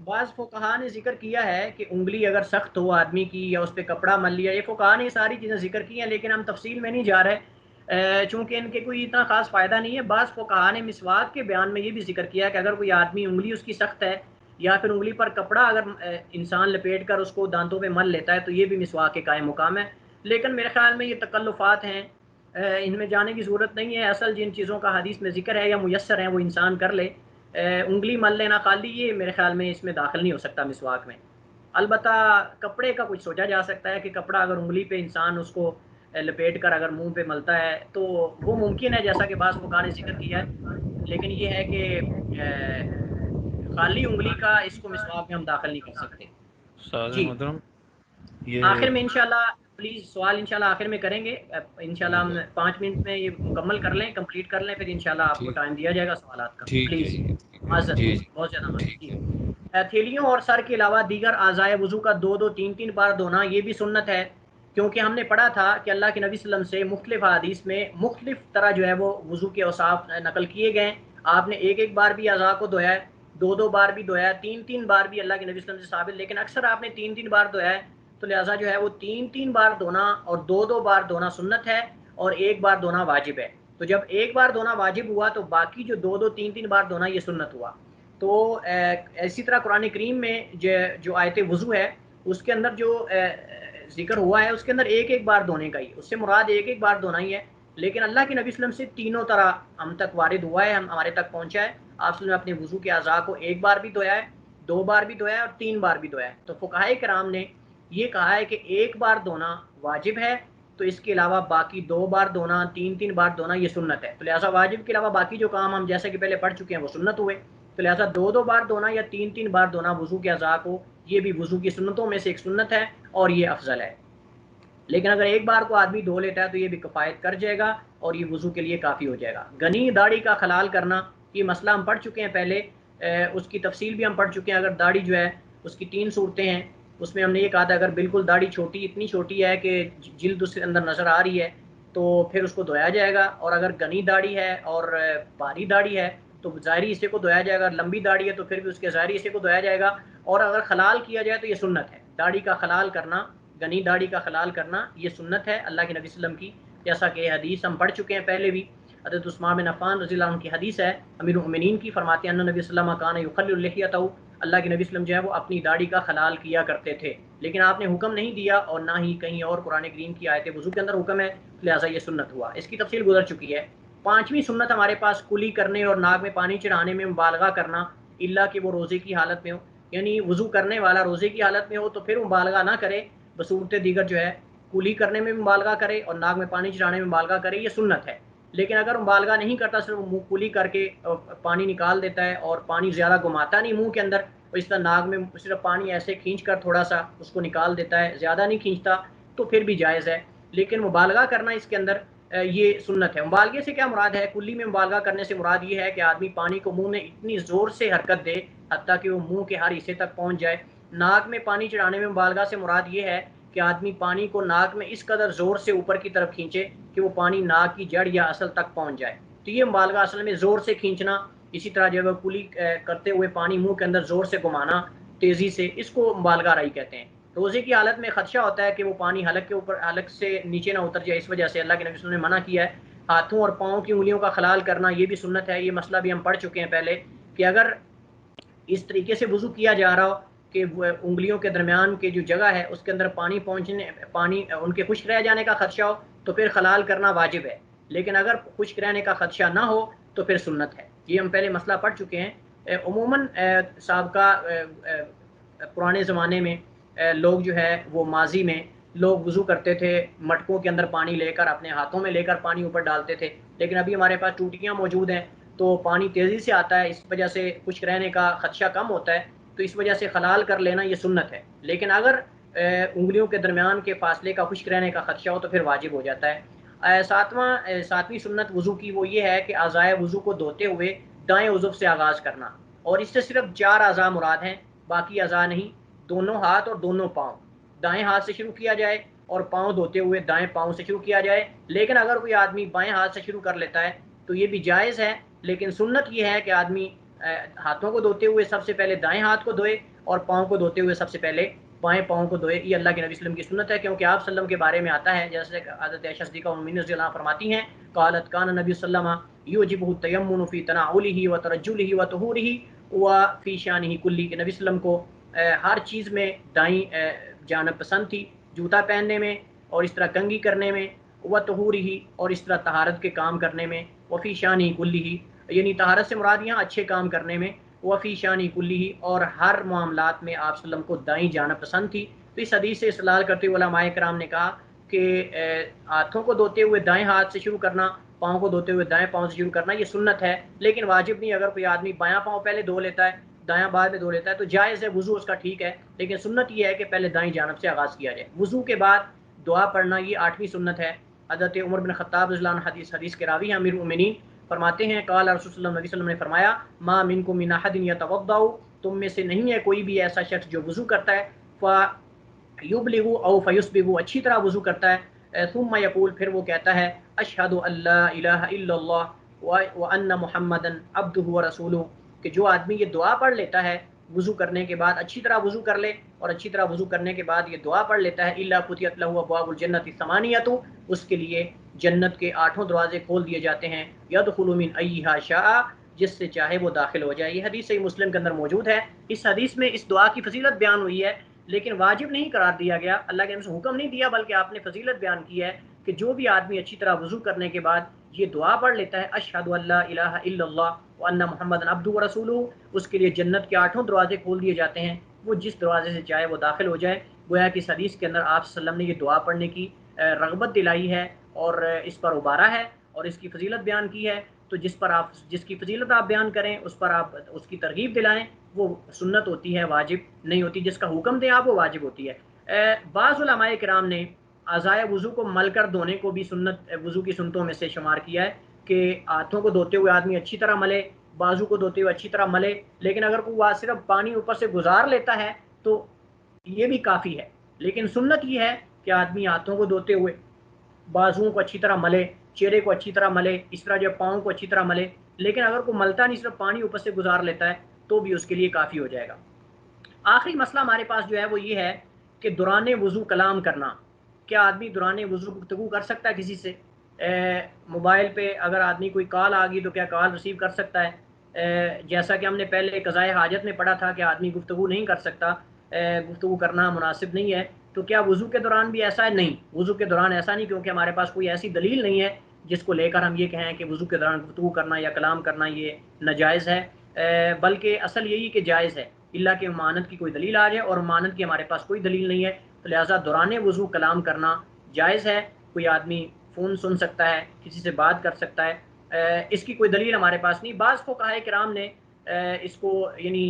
Speaker 1: بعض فقہا نے ذکر کیا ہے کہ انگلی اگر سخت ہو آدمی کی یا اس پہ کپڑا مل لیا، یہ فقہا نے ساری چیزیں ذکر کی ہیں، لیکن ہم تفصیل میں نہیں جا رہے چونکہ ان کے کوئی اتنا خاص فائدہ نہیں ہے. بعض فقہا نے مسواک کے بیان میں یہ بھی ذکر کیا کہ اگر کوئی آدمی انگلی اس کی سخت ہے یا پھر انگلی پر کپڑا اگر انسان لپیٹ کر اس کو دانتوں پہ مل لیتا ہے تو یہ بھی مسواک کے قائم مقام ہے. لیکن میرے خیال میں یہ تکلفات ہیں، ان میں جانے کی ضرورت نہیں ہے. اصل جن چیزوں کا حدیث میں ذکر ہے یا میسر ہیں وہ انسان کر لے. انگلی مل لینا خالی یہ میرے خیال میں اس میں داخل نہیں ہو سکتا مسواک میں. البتہ کپڑے کا کچھ سوچا جا سکتا ہے کہ کپڑا اگر انگلی پہ انسان اس کو لپیٹ کر اگر منہ پہ ملتا ہے تو وہ ممکن ہے، جیسا کہ بعض فقہا نے ذکر کیا ہے. لیکن یہ ہے کہ خالی انگلی کا اس کو مسواک میں ہم داخل نہیں کر سکتے.
Speaker 7: استاد
Speaker 1: جی
Speaker 7: محترم یہ
Speaker 1: آخر میں انشاءاللہ پلیز سوال انشاءاللہ آخر میں کریں گے. انشاءاللہ ہم 5 منٹ میں یہ مکمل کر لیں، کمپلیٹ کر لیں، پھر انشاءاللہ آپ کو ٹائم دیا جائے گا سوالات کا.
Speaker 7: ٹھیک ہے
Speaker 1: پلیز
Speaker 7: جی
Speaker 1: معذرت،
Speaker 7: جی
Speaker 1: بہت زیادہ معذرت. جی ہتھیلیوں اور سر کے علاوہ دیگر اعضائے وضو کا 2-2 3-3 بار دھونا یہ بھی سنت ہے، کیونکہ ہم نے پڑھا تھا کہ اللہ کے نبی صلی اللہ علیہ وسلم سے مختلف حدیث میں مختلف طرح جو ہے وہ وضو کے اوصاف نقل کیے گئے. آپ نے ایک بار بھی اعضاء کو دھویا ہے، 2 بار بھی دھویا ہے، 3 بار بھی اللہ کے نبی صلی اللہ علیہ وسلم سے ثابت، لیکن اکثر آپ نے 3 بار دھویا ہے. تو لہٰذا جو ہے وہ 3 بار دھونا اور 2 بار دھونا سنت ہے اور 1 بار دھونا واجب ہے. تو جب 1 بار دھونا واجب ہوا تو باقی جو 3 بار دھونا یہ سنت ہوا. تو اسی طرح قرآن کریم میں جو آیت وضو ہے اس کے اندر جو ذکر ہوا ہے اس کے اندر 1 بار دھونے کا ہی، اس سے مراد 1 بار دھونا ہی ہے. لیکن اللہ کے نبی صلی اللہ علیہ وسلم سے تینوں طرح ہم تک وارد ہوا ہے، ہمارے تک پہنچا ہے. آپ صلی اللہ علیہ وسلم نے اپنے وضو کے اعضاء کو 1 بار بھی دھویا ہے، 2 بار بھی دھویا ہے اور 3 بار بھی دھویا ہے. تو فقہائے کرام نے یہ کہا ہے کہ 1 بار دھونا واجب ہے، تو اس کے علاوہ باقی 2 بار دھونا، 3 بار دھونا یہ سنت ہے. تو لہٰذا واجب کے علاوہ باقی جو کام ہم جیسے کہ پہلے پڑھ چکے ہیں وہ سنت ہوئے. تو لہٰذا 2 بار دھونا یا 3 بار دھونا وضو کے اعضاء کو یہ بھی وضو کی سنتوں میں سے ایک سنت ہے اور یہ افضل ہے. لیکن اگر 1 بار کو آدمی دھو لیتا ہے تو یہ بھی کفایت کر جائے گا اور یہ وضو کے لیے کافی ہو جائے گا. گنی داڑھی کا خلال کرنا یہ مسئلہ ہم پڑھ چکے ہیں پہلے، اس کی تفصیل بھی ہم پڑھ چکے ہیں. اگر داڑھی جو ہے اس کی 3 صورتیں ہیں، اس میں ہم نے یہ کہا تھا اگر بالکل داڑھی چھوٹی اتنی چھوٹی ہے کہ جلد اس کے اندر نظر آ رہی ہے تو پھر اس کو دھویا جائے گا. اور اگر گنی داڑھی ہے اور بھاری داڑھی ہے تو ظاہری حصے کو دھویا جائے گا. لمبی داڑھی ہے تو پھر بھی اس کے ظاہری حصے کو دھویا جائے گا. اور اگر خلال کیا جائے تو یہ سنت ہے. داڑھی کا خلال کرنا، گنی داڑھی کا خلال کرنا یہ سنت ہے اللہ کے نبی صلی اللہ علیہ وسلم کی، جیسا کہ حدیث ہم پڑھ چکے ہیں پہلے بھی. حضرت عثمان بن عفان رضی اللہ عنہ کی حدیث ہے، امیر المؤمنین کی، فرماتے ہیں ان نبی صلی اللہ علیہ وسلم کان یخلل لحیتہ، اللہ کے نبی صلی اللہ علیہ وسلم جو ہے وہ اپنی داڑھی کا خلال کیا کرتے تھے. لیکن آپ نے حکم نہیں دیا اور نہ ہی کہیں اور قرآن کریم کی آیت وضو کے اندر حکم ہے، لہٰذا یہ سنت ہوا. اس کی تفصیل گزر چکی ہے. 5ویں سنت ہمارے پاس کلی کرنے اور ناک میں پانی چڑھانے میں مبالغہ کرنا، اللہ کہ وہ روزے کی حالت میں ہو. یعنی وضو کرنے والا روزے کی حالت میں ہو تو پھر مبالغہ نہ کرے، بصورت دیگر جو ہے کلی کرنے میں مبالغہ کرے اور ناک میں پانی چڑھانے میں مبالغہ کرے، یہ سنت ہے. لیکن اگر مبالغہ نہیں کرتا، صرف منہ کلی کر کے پانی نکال دیتا ہے اور پانی زیادہ گھماتا نہیں منہ کے اندر، اور اس طرح ناک میں صرف پانی ایسے کھینچ کر تھوڑا سا اس کو نکال دیتا ہے، زیادہ نہیں کھینچتا، تو پھر بھی جائز ہے. لیکن مبالغہ کرنا اس کے اندر یہ سنت ہے. مبالغے سے کیا مراد ہے؟ کلی میں مبالغہ کرنے سے مراد یہ ہے کہ آدمی پانی کو منہ میں اتنی زور سے حرکت دے حتیٰ کہ وہ منہ کے ہر حصے تک پہنچ جائے. ناک میں پانی چڑھانے میں مبالغہ سے مراد یہ ہے کہ آدمی پانی کو ناک میں اس قدر زور سے اوپر کی طرف کھینچے کہ وہ پانی ناک کی جڑ یا اصل تک پہنچ جائے. تو یہ مبالغہ اصل میں زور سے کھینچنا، اسی طرح جو ہے کلی کرتے ہوئے پانی منہ کے اندر زور سے گھمانا تیزی سے، اس کو مبالغہ رائی کہتے ہیں۔ روزے کی حالت میں خدشہ ہوتا ہے کہ وہ پانی حلق کے اوپر حلق سے نیچے نہ اتر جائے، اس وجہ سے اللہ کے نبی صلی اللہ علیہ وسلم نے منع کیا ہے۔ ہاتھوں اور پاؤں کی انگلیوں کا خلال کرنا یہ بھی سنت ہے، یہ مسئلہ بھی ہم پڑھ چکے ہیں پہلے کہ اگر اس طریقے سے وضو کیا جا رہا ہو کہ انگلیوں کے درمیان کے جو جگہ ہے اس کے اندر پانی ان کے خشک رہ جانے کا خدشہ ہو تو پھر خلال کرنا واجب ہے، لیکن اگر خشک رہنے کا خدشہ نہ ہو تو پھر سنت ہے۔ یہ ہم پہلے مسئلہ پڑھ چکے ہیں۔ عموماً سابقہ پرانے زمانے میں لوگ جو ہے وہ ماضی میں لوگ وضو کرتے تھے مٹکوں کے اندر پانی لے کر، اپنے ہاتھوں میں لے کر پانی اوپر ڈالتے تھے، لیکن ابھی ہمارے پاس ٹوٹیاں موجود ہیں تو پانی تیزی سے آتا ہے، اس وجہ سے خشک رہنے کا خدشہ کم ہوتا ہے، تو اس وجہ سے خلال کر لینا یہ سنت ہے۔ لیکن اگر انگلیوں کے درمیان کے فاصلے کا خشک رہنے کا خدشہ ہو تو پھر واجب ہو جاتا ہے۔ ساتویں سنت وضو کی وہ یہ ہے کہ اعضائے وضو کو دھوتے ہوئے دائیں عضو سے آغاز کرنا، اور اس سے صرف 4 اعضاء مراد ہیں، باقی اعضاء نہیں۔ دونوں ہاتھ اور دونوں پاؤں، دائیں ہاتھ سے شروع کیا جائے اور پاؤں دھوتے ہوئے دائیں پاؤں سے شروع کیا جائے، لیکن اگر کوئی آدمی بائیں ہاتھ سے شروع کر لیتا ہے تو یہ بھی جائز ہے، لیکن سنت یہ ہے کہ آدمی ہاتھوں کو دھوتے ہوئے سب سے پہلے دائیں ہاتھ کو دھوئے اور پاؤں کو دھوتے ہوئے سب سے پہلے بائیں پاؤں کو دھوئے۔ یہ اللہ کے نبی صلی اللہ علیہ وسلم کی سنت ہے، کیونکہ آپ صلی اللہ علیہ وسلم کے بارے میں آتا ہے، جیسے حضرت عائشہ صدیقہ ام المؤمنین رضی اللہ عنہا فرماتی ہیں قالت کان نبی صلی اللہ علیہ وسلم یعجبہ التیمن فی تناولہ وترجلہ وطہورہ وفی شانہ کلہ، کہ نبی صلی اللہ علیہ وسلم کو ہر چیز میں دائیں جانب پسند تھی، جوتا پہننے میں اور اس طرح کنگھی کرنے میں، وطہورہ اور اس طرح طہارت کے کام کرنے میں، وفی شانہ کلہ یعنی طہارت سے مراد یہاں اچھے کام کرنے میں، وفی شانہ کلہ اور ہر معاملات میں آپ صلی اللہ علیہ وسلم کو دائیں جانب پسند تھی۔ تو اس حدیث سے استدلال کرتے ہوئے علماء کرام نے کہا کہ ہاتھوں کو دھوتے ہوئے دائیں ہاتھ سے شروع کرنا، پاؤں کو دھوتے ہوئے دائیں پاؤں سے شروع کرنا یہ سنت ہے، لیکن واجب نہیں۔ اگر کوئی آدمی بایاں پاؤں پہلے دھو لیتا ہے دایاں بعد میں دھو لیتا ہے تو جائز ہے، وضو اس کا ٹھیک ہے، لیکن سنت یہ ہے کہ پہلے دائیں جانب سے آغاز کیا جائے۔ وضو کے بعد دعا پڑھنا یہ 8ویں سنت ہے۔ حضرت عمر بن خطاب رضی اللہ عنہ حدیث کے راوی ہیں، امیر المؤمنین فرماتے ہیں قال رسول اللہ علیہ وسلم نے فرمایا ما منکم من احد یتوضا، تم میں سے نہیں ہے کوئی بھی ایسا شخص جو وضو کرتا ہے فیبلغ او فیسبغ اچھی طرح وضو کرتا ہے، ثم یقول پھر وہ کہتا ہے اشہد ان لا الہ الا اللہ وان محمدا عبدہ ورسولہ، کہ جو آدمی یہ دعا پڑھ لیتا ہے وضو کرنے کے بعد، اچھی طرح وضو کر لے اور اچھی طرح وضو کرنے کے بعد یہ دعا پڑھ لیتا ہے الا فتحت لہ ابواب الجنۃ الثمانیۃ، اس کے لیے جنت کے 8 دروازے کھول دیے جاتے ہیں، یدخل من ایھا شاء، جس سے چاہے وہ داخل ہو جائے۔ یہ حدیث صحیح مسلم کے اندر موجود ہے۔ اس حدیث میں اس دعا کی فضیلت بیان ہوئی ہے، لیکن واجب نہیں قرار دیا گیا، اللہ کے نبی سے حکم نہیں دیا، بلکہ آپ نے فضیلت بیان کی ہے کہ جو بھی آدمی اچھی طرح وضو کرنے کے بعد یہ دعا پڑھ لیتا ہے اشہد ان لا الہ الا اللہ وان محمدا عبدہ ورسولہ، اس کے لیے جنت کے 8 دروازے کھول دیے جاتے ہیں، وہ جس دروازے سے چاہے وہ داخل ہو جائے۔ گویا کہ اس حدیث کے اندر آپ صلی اللہ علیہ وسلم نے یہ دعا پڑھنے کی رغبت دلائی ہے اور اس پر ابھارا ہے اور اس کی فضیلت بیان کی ہے، تو جس کی فضیلت آپ بیان کریں اس پر آپ اس کی ترغیب دلائیں، وہ سنت ہوتی ہے، واجب نہیں ہوتی۔ جس کا حکم دیں آپ وہ واجب ہوتی ہے۔ بعض علماء کرام نے اعضائے وضو کو مل کر دھونے کو بھی سنت وضو کی سنتوں میں سے شمار کیا ہے، کہ ہاتھوں کو دھوتے ہوئے آدمی اچھی طرح ملے، بازو کو دھوتے ہوئے اچھی طرح ملے، لیکن اگر کوئی صرف پانی اوپر سے گزار لیتا ہے تو یہ بھی کافی ہے، لیکن سنت یہ ہے کہ آدمی ہاتھوں کو دھوتے ہوئے بازوؤں کو اچھی طرح ملے، چہرے کو اچھی طرح ملے، اس طرح جو پاؤں کو اچھی طرح ملے، لیکن اگر کوئی ملتا نہیں صرف پانی اوپر سے گزار لیتا ہے تو بھی اس کے لیے کافی ہو جائے گا۔ آخری مسئلہ ہمارے پاس جو ہے وہ یہ ہے کہ دوران وضو کلام کرنا، کیا آدمی دوران وضو گفتگو کر سکتا ہے کسی سے؟ موبائل پہ اگر آدمی کوئی کال آ گئی تو کیا کال ریسیو کر سکتا ہے؟ جیسا کہ ہم نے پہلے قضائے حاجت میں پڑھا تھا کہ آدمی گفتگو نہیں کر سکتا، گفتگو کرنا مناسب نہیں ہے، تو کیا وضو کے دوران بھی ایسا ہے؟ نہیں، وضو کے دوران ایسا نہیں، کیونکہ ہمارے پاس کوئی ایسی دلیل نہیں ہے جس کو لے کر ہم یہ کہیں کہ وضو کے دوران گفتگو کرنا یا کلام کرنا یہ ناجائز ہے، بلکہ اصل یہی کہ جائز ہے، اللہ کے مانت کی کوئی دلیل آ جائے، اور مانت کی ہمارے پاس کوئی دلیل نہیں ہے، تو لہٰذا دوران وضو کلام کرنا جائز ہے۔ کوئی آدمی فون سن سکتا ہے، کسی سے بات کر سکتا ہے، اس کی کوئی دلیل ہمارے پاس نہیں۔ بعض فقہاء کرام نے اس کو یعنی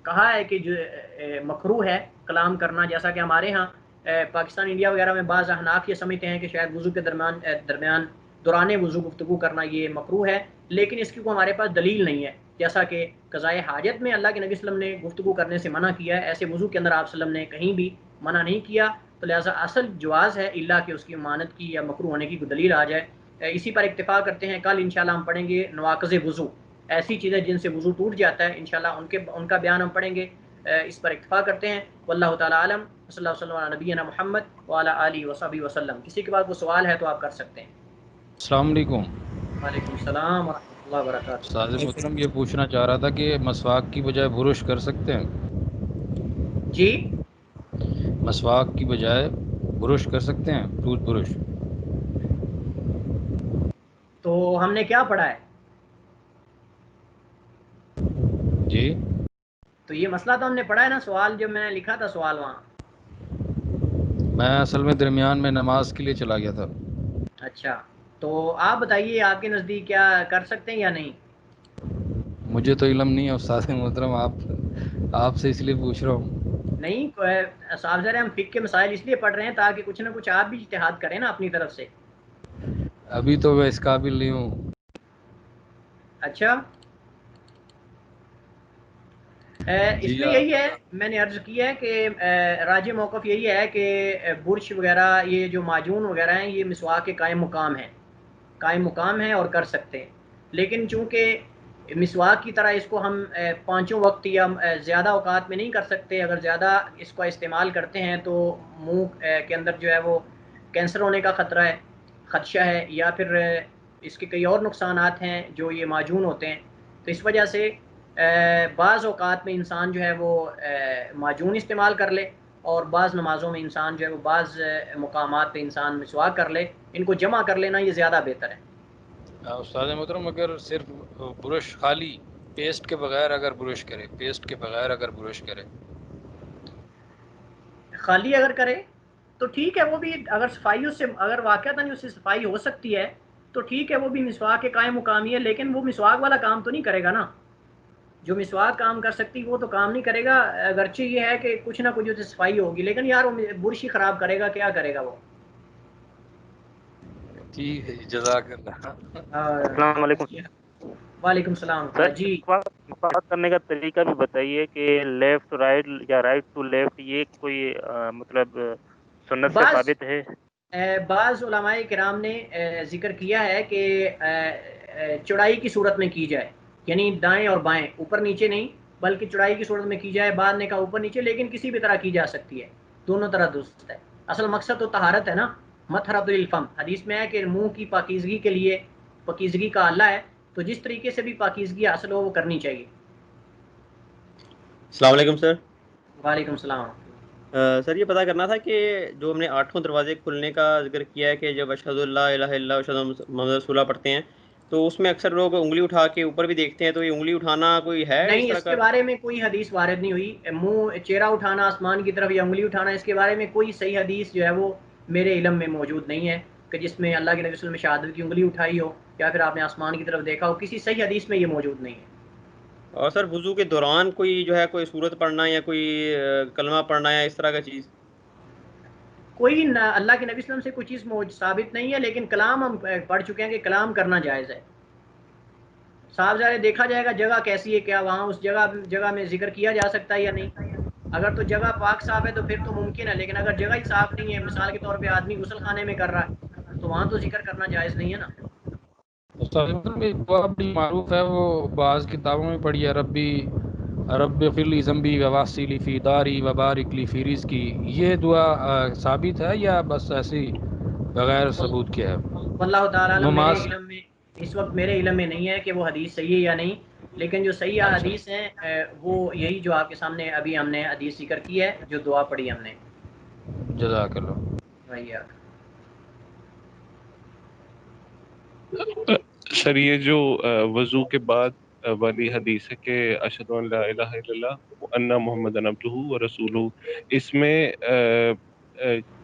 Speaker 1: کہا ہے کہ جو مکروہ ہے کلام کرنا، جیسا کہ ہمارے ہاں پاکستان انڈیا وغیرہ میں بعض احناف یہ سمجھتے ہیں کہ شاید وضو کے درمیان دوران وضو گفتگو کرنا یہ مکروہ ہے، لیکن اس کی کوئی ہمارے پاس دلیل نہیں ہے، جیسا کہ قضائے حاجت میں اللہ کے نبی صلی اللہ علیہ وسلم نے گفتگو کرنے سے منع کیا ہے، ایسے وضو کے اندر آپ صلی اللہ علیہ وسلم نے کہیں بھی منع نہیں کیا، تو لہٰذا اصل جواز ہے، اللہ کہ اس کی مانت کی یا مکروہ ہونے کی کوئی دلیل آ جائے اسی پر اکتفا کرتے ہیں. کل انشاءاللہ ہم پڑھیں گے نواقض وضو، ایسی چیزیں جن سے وضو ٹوٹ جاتا ہے، انشاءاللہ ان کا بیان ہم پڑھیں گے. اس پر اکتفا کرتے ہیں. واللہ تعالی عالم. صلی اللہ وسلم علی نبینا محمد وعلی آلہ وصحبہ وسلم. کسی کے بعد کوئی سوال ہے تو آپ کر سکتے ہیں.
Speaker 8: السلام علیکم.
Speaker 1: وعلیکم السلام ورحمۃ اللہ وبرکاتہ.
Speaker 8: استاد محترم یہ پوچھنا چاہ رہا تھا کہ مسواک کی بجائے برش کر سکتے ہیں؟
Speaker 1: جی
Speaker 8: مسواک کی بجائے برش کر سکتے ہیں، ٹوتھ برش؟
Speaker 1: تو ہم نے کیا پڑھا ہے؟
Speaker 8: جی
Speaker 1: تو یہ مسئلہ تو ہم نے پڑھا ہے نا. سوال جو میں نے لکھا تھا سوال وہاں.
Speaker 8: میں اصل میں درمیان میں نماز کے لیے چلا گیا تھا.
Speaker 1: اچھا تو آپ بتائیے آپ کے نزدیک کیا کر سکتے ہیں یا نہیں؟
Speaker 8: مجھے تو علم نہیں ہے استاد محترم، آپ سے اس لیے پوچھ رہا ہوں.
Speaker 1: نہیں صاحب ذرا ہم فقہ کے مسائل اس لیے پڑھ رہے ہیں تاکہ کچھ نہ کچھ آپ بھی اجتہاد کریں نا اپنی طرف سے.
Speaker 8: ابھی تو میں اس قابل نہیں ہوں.
Speaker 1: اچھا اس
Speaker 8: جی
Speaker 1: میں یہی ہے، میں نے عرض کیا ہے کہ راجح موقف یہی ہے کہ برش وغیرہ یہ جو معجون وغیرہ ہیں یہ مسواک کے قائم مقام ہیں اور کر سکتے ہیں. لیکن چونکہ مسواک کی طرح اس کو ہم 5 وقت یا زیادہ اوقات میں نہیں کر سکتے. اگر زیادہ اس کو استعمال کرتے ہیں تو منہ کے اندر جو ہے وہ کینسر ہونے کا خدشہ ہے، یا پھر اس کے کئی اور نقصانات ہیں جو یہ معجون ہوتے ہیں. تو اس وجہ سے بعض اوقات میں انسان جو ہے وہ معجون استعمال کر لے، اور بعض نمازوں میں انسان جو ہے وہ بعض مقامات پہ انسان مسواک کر لے. ان کو جمع کر لینا یہ زیادہ بہتر ہے.
Speaker 8: استاد محترم اگر صرف برش خالی پیسٹ کے بغیر اگر برش کرے
Speaker 1: خالی اگر کرے تو ٹھیک ہے، وہ بھی اگر صفائی اس سے اگر واقعتاً اس سے صفائی ہو سکتی ہے تو ٹھیک ہے، وہ بھی مسواک کے قائم مقامی ہے. لیکن وہ مسواک والا کام تو نہیں کرے گا نا. جو مسواک کام کر سکتی وہ تو کام نہیں کرے گا. اگرچہ یہ ہے کہ کچھ نہ کچھ اس سے صفائی ہوگی، لیکن یار وہ برش ہی خراب کرے گا، کیا کرے گا وہ.
Speaker 8: ٹھیک ہے جزاک اللہ.
Speaker 6: السلام علیکم
Speaker 1: وعلیکم السلام
Speaker 6: سر.
Speaker 1: جی.
Speaker 6: مسواک کرنے کا طریقہ بھی بتائیے کہ لیفٹ ٹو رائٹ یا رائٹ ٹو لیفٹ، یہ کوئی مطلب سنت سے ثابت ہے؟
Speaker 1: بعض علماء کرام نے ذکر کیا ہے کہ چڑھائی کی صورت میں کی جائے، یعنی دائیں اور بائیں، اوپر نیچے نہیں بلکہ چڑھائی کی صورت میں کی جائے. بعد نے کہا اوپر نیچے، لیکن کسی بھی طرح کی جا سکتی ہے، دونوں طرح درست ہے. اصل مقصد تو طہارت ہے نا. مطہرۃ الفم حدیث میں ہے کہ منہ کی پاکیزگی کے لیے پاکیزگی کا آلہ ہے، تو جس طریقے سے بھی پاکیزگی حاصل ہو وہ کرنی چاہیے.
Speaker 7: السلام علیکم سر.
Speaker 1: وعلیکم السلام.
Speaker 7: سر یہ پتہ کرنا تھا کہ جو ہم نے 8 دروازے کھلنے کا ذکر کیا ہے کہ جب اشہد اللہ الہ الا اللہ اشہد محمد رسول اللہ پڑھتے ہیں تو اس میں اکثر لوگ انگلی اٹھا کے اوپر بھی دیکھتے ہیں، تو یہ انگلی اٹھانا کوئی ہے
Speaker 1: نہیں،
Speaker 7: طرح
Speaker 1: اس کے بارے میں کوئی حدیث وارد نہیں ہوئی. منہ چہرہ اٹھانا آسمان کی طرف یا انگلی اٹھانا، اس کے بارے میں کوئی صحیح حدیث جو ہے وہ میرے علم میں موجود نہیں ہے کہ جس میں اللہ کے نبی صلی اللہ علیہ وسلم نے شہادت کی انگلی اٹھائی ہو یا پھر آپ نے آسمان کی طرف دیکھا ہو. کسی صحیح حدیث میں یہ موجود نہیں ہے.
Speaker 7: اور سر وضو کے دوران کوئی جو ہے کوئی سورت پڑھنا یا کوئی کلمہ پڑھنا یا اس طرح کا چیز؟
Speaker 1: کوئی اللہ کے نبی صلی اللہ علیہ وسلم سے کوئی چیز ثابت نہیں ہے، لیکن کلام ہم پڑھ چکے ہیں کہ کلام کرنا جائز ہے. صاحب ظاہر دیکھا جائے گا جگہ کیسی ہے، کیا وہاں اس جگہ میں ذکر کیا جا سکتا ہے یا نہیں. اگر تو جگہ پاک صاف ہے تو پھر تو ممکن ہے، لیکن اگر جگہ ہی صاف نہیں ہے، مثال کے طور پہ آدمی غسل خانے میں کر رہا ہے تو وہاں تو ذکر کرنا جائز نہیں ہے نا.
Speaker 8: استاد محترم ایک دعا بڑی معروف ہے، وہ بعض کتابوں میں پڑھی ہے، رب اغفر لی ذنبی وواصلی فی داری وبارک لی فی رزقی. یہ دعا ثابت ہے یا بس ایسی بغیر ثبوت کے ہے؟
Speaker 1: واللہ تعالی عالم. میرے
Speaker 8: نماز
Speaker 1: علم میں اس وقت میرے علم میں نہیں ہے کہ وہ حدیث صحیح ہے یا نہیں، لیکن جو صحیح
Speaker 8: اچھا
Speaker 1: حدیث ہیں وہ یہی جو آپ کے سامنے ابھی ہم نے حدیث ذکر کی ہے، جو دعا پڑھی ہم نے.
Speaker 8: جزاک اللہ.
Speaker 1: بھیا
Speaker 5: سر یہ جو وضو کے بعد والی حدیث ہے کہ اشہد ان لا الہ الا اللہ وان محمد عبدہ ورسولہ، اس میں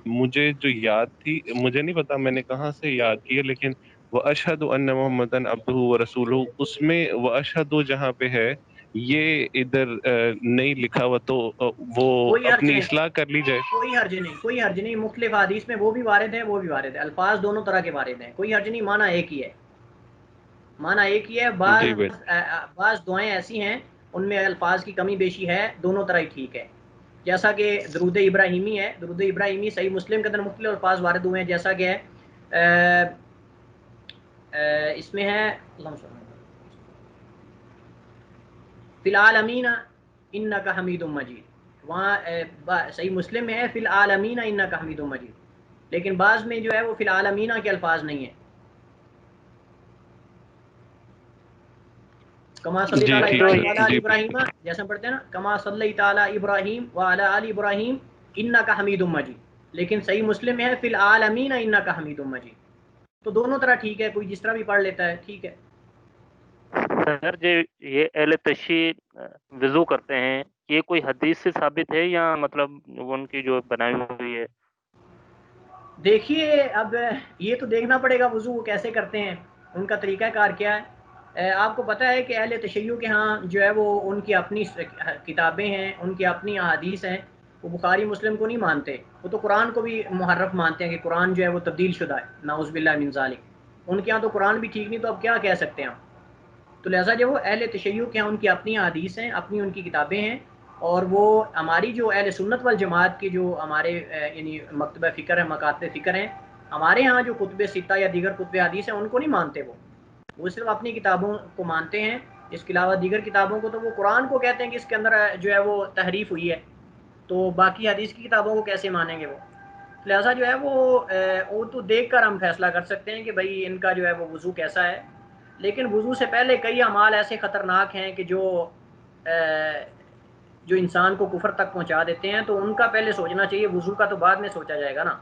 Speaker 5: مجھے جو یاد تھی، مجھے نہیں پتا میں نے کہاں سے یاد کی ہے، لیکن واشہد ان محمد عبدہ ورسولہ، اس میں واشہد جہاں پہ ہے یہ ادھر نہیں لکھا ہوا، تو وہ
Speaker 1: کوئی حرج
Speaker 5: اپنی
Speaker 1: نہیں،
Speaker 5: اصلاح کر لی جائے.
Speaker 1: کوئی حرج نہیں، کوئی حرج نہیں. مختلف حدیث میں وہ بھی وارد ہیں، وہ بھی وارد ہے، الفاظ دونوں طرح کے وارد ہیں. کوئی حرج نہیں، معنی ایک ہی ہے. معنی ایک ہی ہے.
Speaker 5: جی
Speaker 1: بعض دعائیں ایسی ہیں ان میں الفاظ کی کمی بیشی ہے، دونوں طرح ہی ٹھیک ہے. جیسا کہ درود ابراہیمی ہے، درود ابراہیمی صحیح مسلم کے اندر مختلف الفاظ وارد ہوئے ہیں، جیسا کہ اس میں ہے فی العالمین انک حمید مجید، وہاں صحیح مسلم میں ہے فی العالمین انک حمید مجید، لیکن بعض میں جو ہے وہ فی العالمین کے الفاظ نہیں ہیں. کما صلی
Speaker 8: جی
Speaker 1: تعالی
Speaker 8: ٹھیک
Speaker 1: ابراہیم
Speaker 8: ہے،
Speaker 1: وعلی آل
Speaker 8: جی
Speaker 1: ابراہیم، جیسے ہم پڑھتے ہیں نا کما صلی تعالی ابراہیم وعلی آل ابراہیم انک حمید مجید، لیکن صحیح مسلم میں ہے فی العالمین انک حمید مجید. تو دونوں طرح ٹھیک ہے، کوئی جس طرح بھی پڑھ لیتا ہے، ٹھیک ہے.
Speaker 6: سر جی یہ اہل تشیع وضو کرتے ہیں، یہ کوئی حدیث سے ثابت ہے یا مطلب ان کی جو بنائی ہوئی ہے؟
Speaker 1: دیکھیے اب یہ تو دیکھنا پڑے گا وضو وہ کیسے کرتے ہیں، ان کا طریقہ کار کیا ہے. آپ کو پتہ ہے کہ اہل تشیع کے ہاں جو ہے وہ ان کی اپنی کتابیں ہیں، ان کی اپنی احادیث ہیں، وہ بخاری مسلم کو نہیں مانتے، وہ تو قرآن کو بھی محرف مانتے ہیں کہ قرآن جو ہے وہ تبدیل شدہ ہے، نعوذ باللہ من ذالک. ان کے ہاں تو قرآن بھی ٹھیک نہیں، تو اب کیا کہہ سکتے ہیں ہم. تو لہٰذا جو وہ اہل تشیع کے ہاں ان کی اپنی احادیث ہیں، اپنی ان کی کتابیں ہیں، اور وہ ہماری جو اہل سنت والجماعت کے جو ہمارے یعنی مکتبہ فکر ہے، مکاتب فکر ہیں، ہمارے ہاں جو کتب ستہ یا دیگر کتب حدیث ہیں ان کو نہیں مانتے. وہ صرف اپنی کتابوں کو مانتے ہیں، اس کے علاوہ دیگر کتابوں کو تو وہ قرآن کو کہتے ہیں کہ اس کے اندر جو ہے وہ تحریف ہوئی ہے، تو باقی حدیث کی کتابوں کو کیسے مانیں گے وہ. لہٰذا جو ہے وہ تو دیکھ کر ہم فیصلہ کر سکتے ہیں کہ بھائی ان کا جو ہے وہ وضو کیسا ہے. لیکن وضو سے پہلے کئی اعمال ایسے خطرناک ہیں کہ جو انسان کو کفر تک پہنچا دیتے ہیں، تو ان کا پہلے سوچنا چاہیے، وضو کا تو بعد میں سوچا جائے گا نا.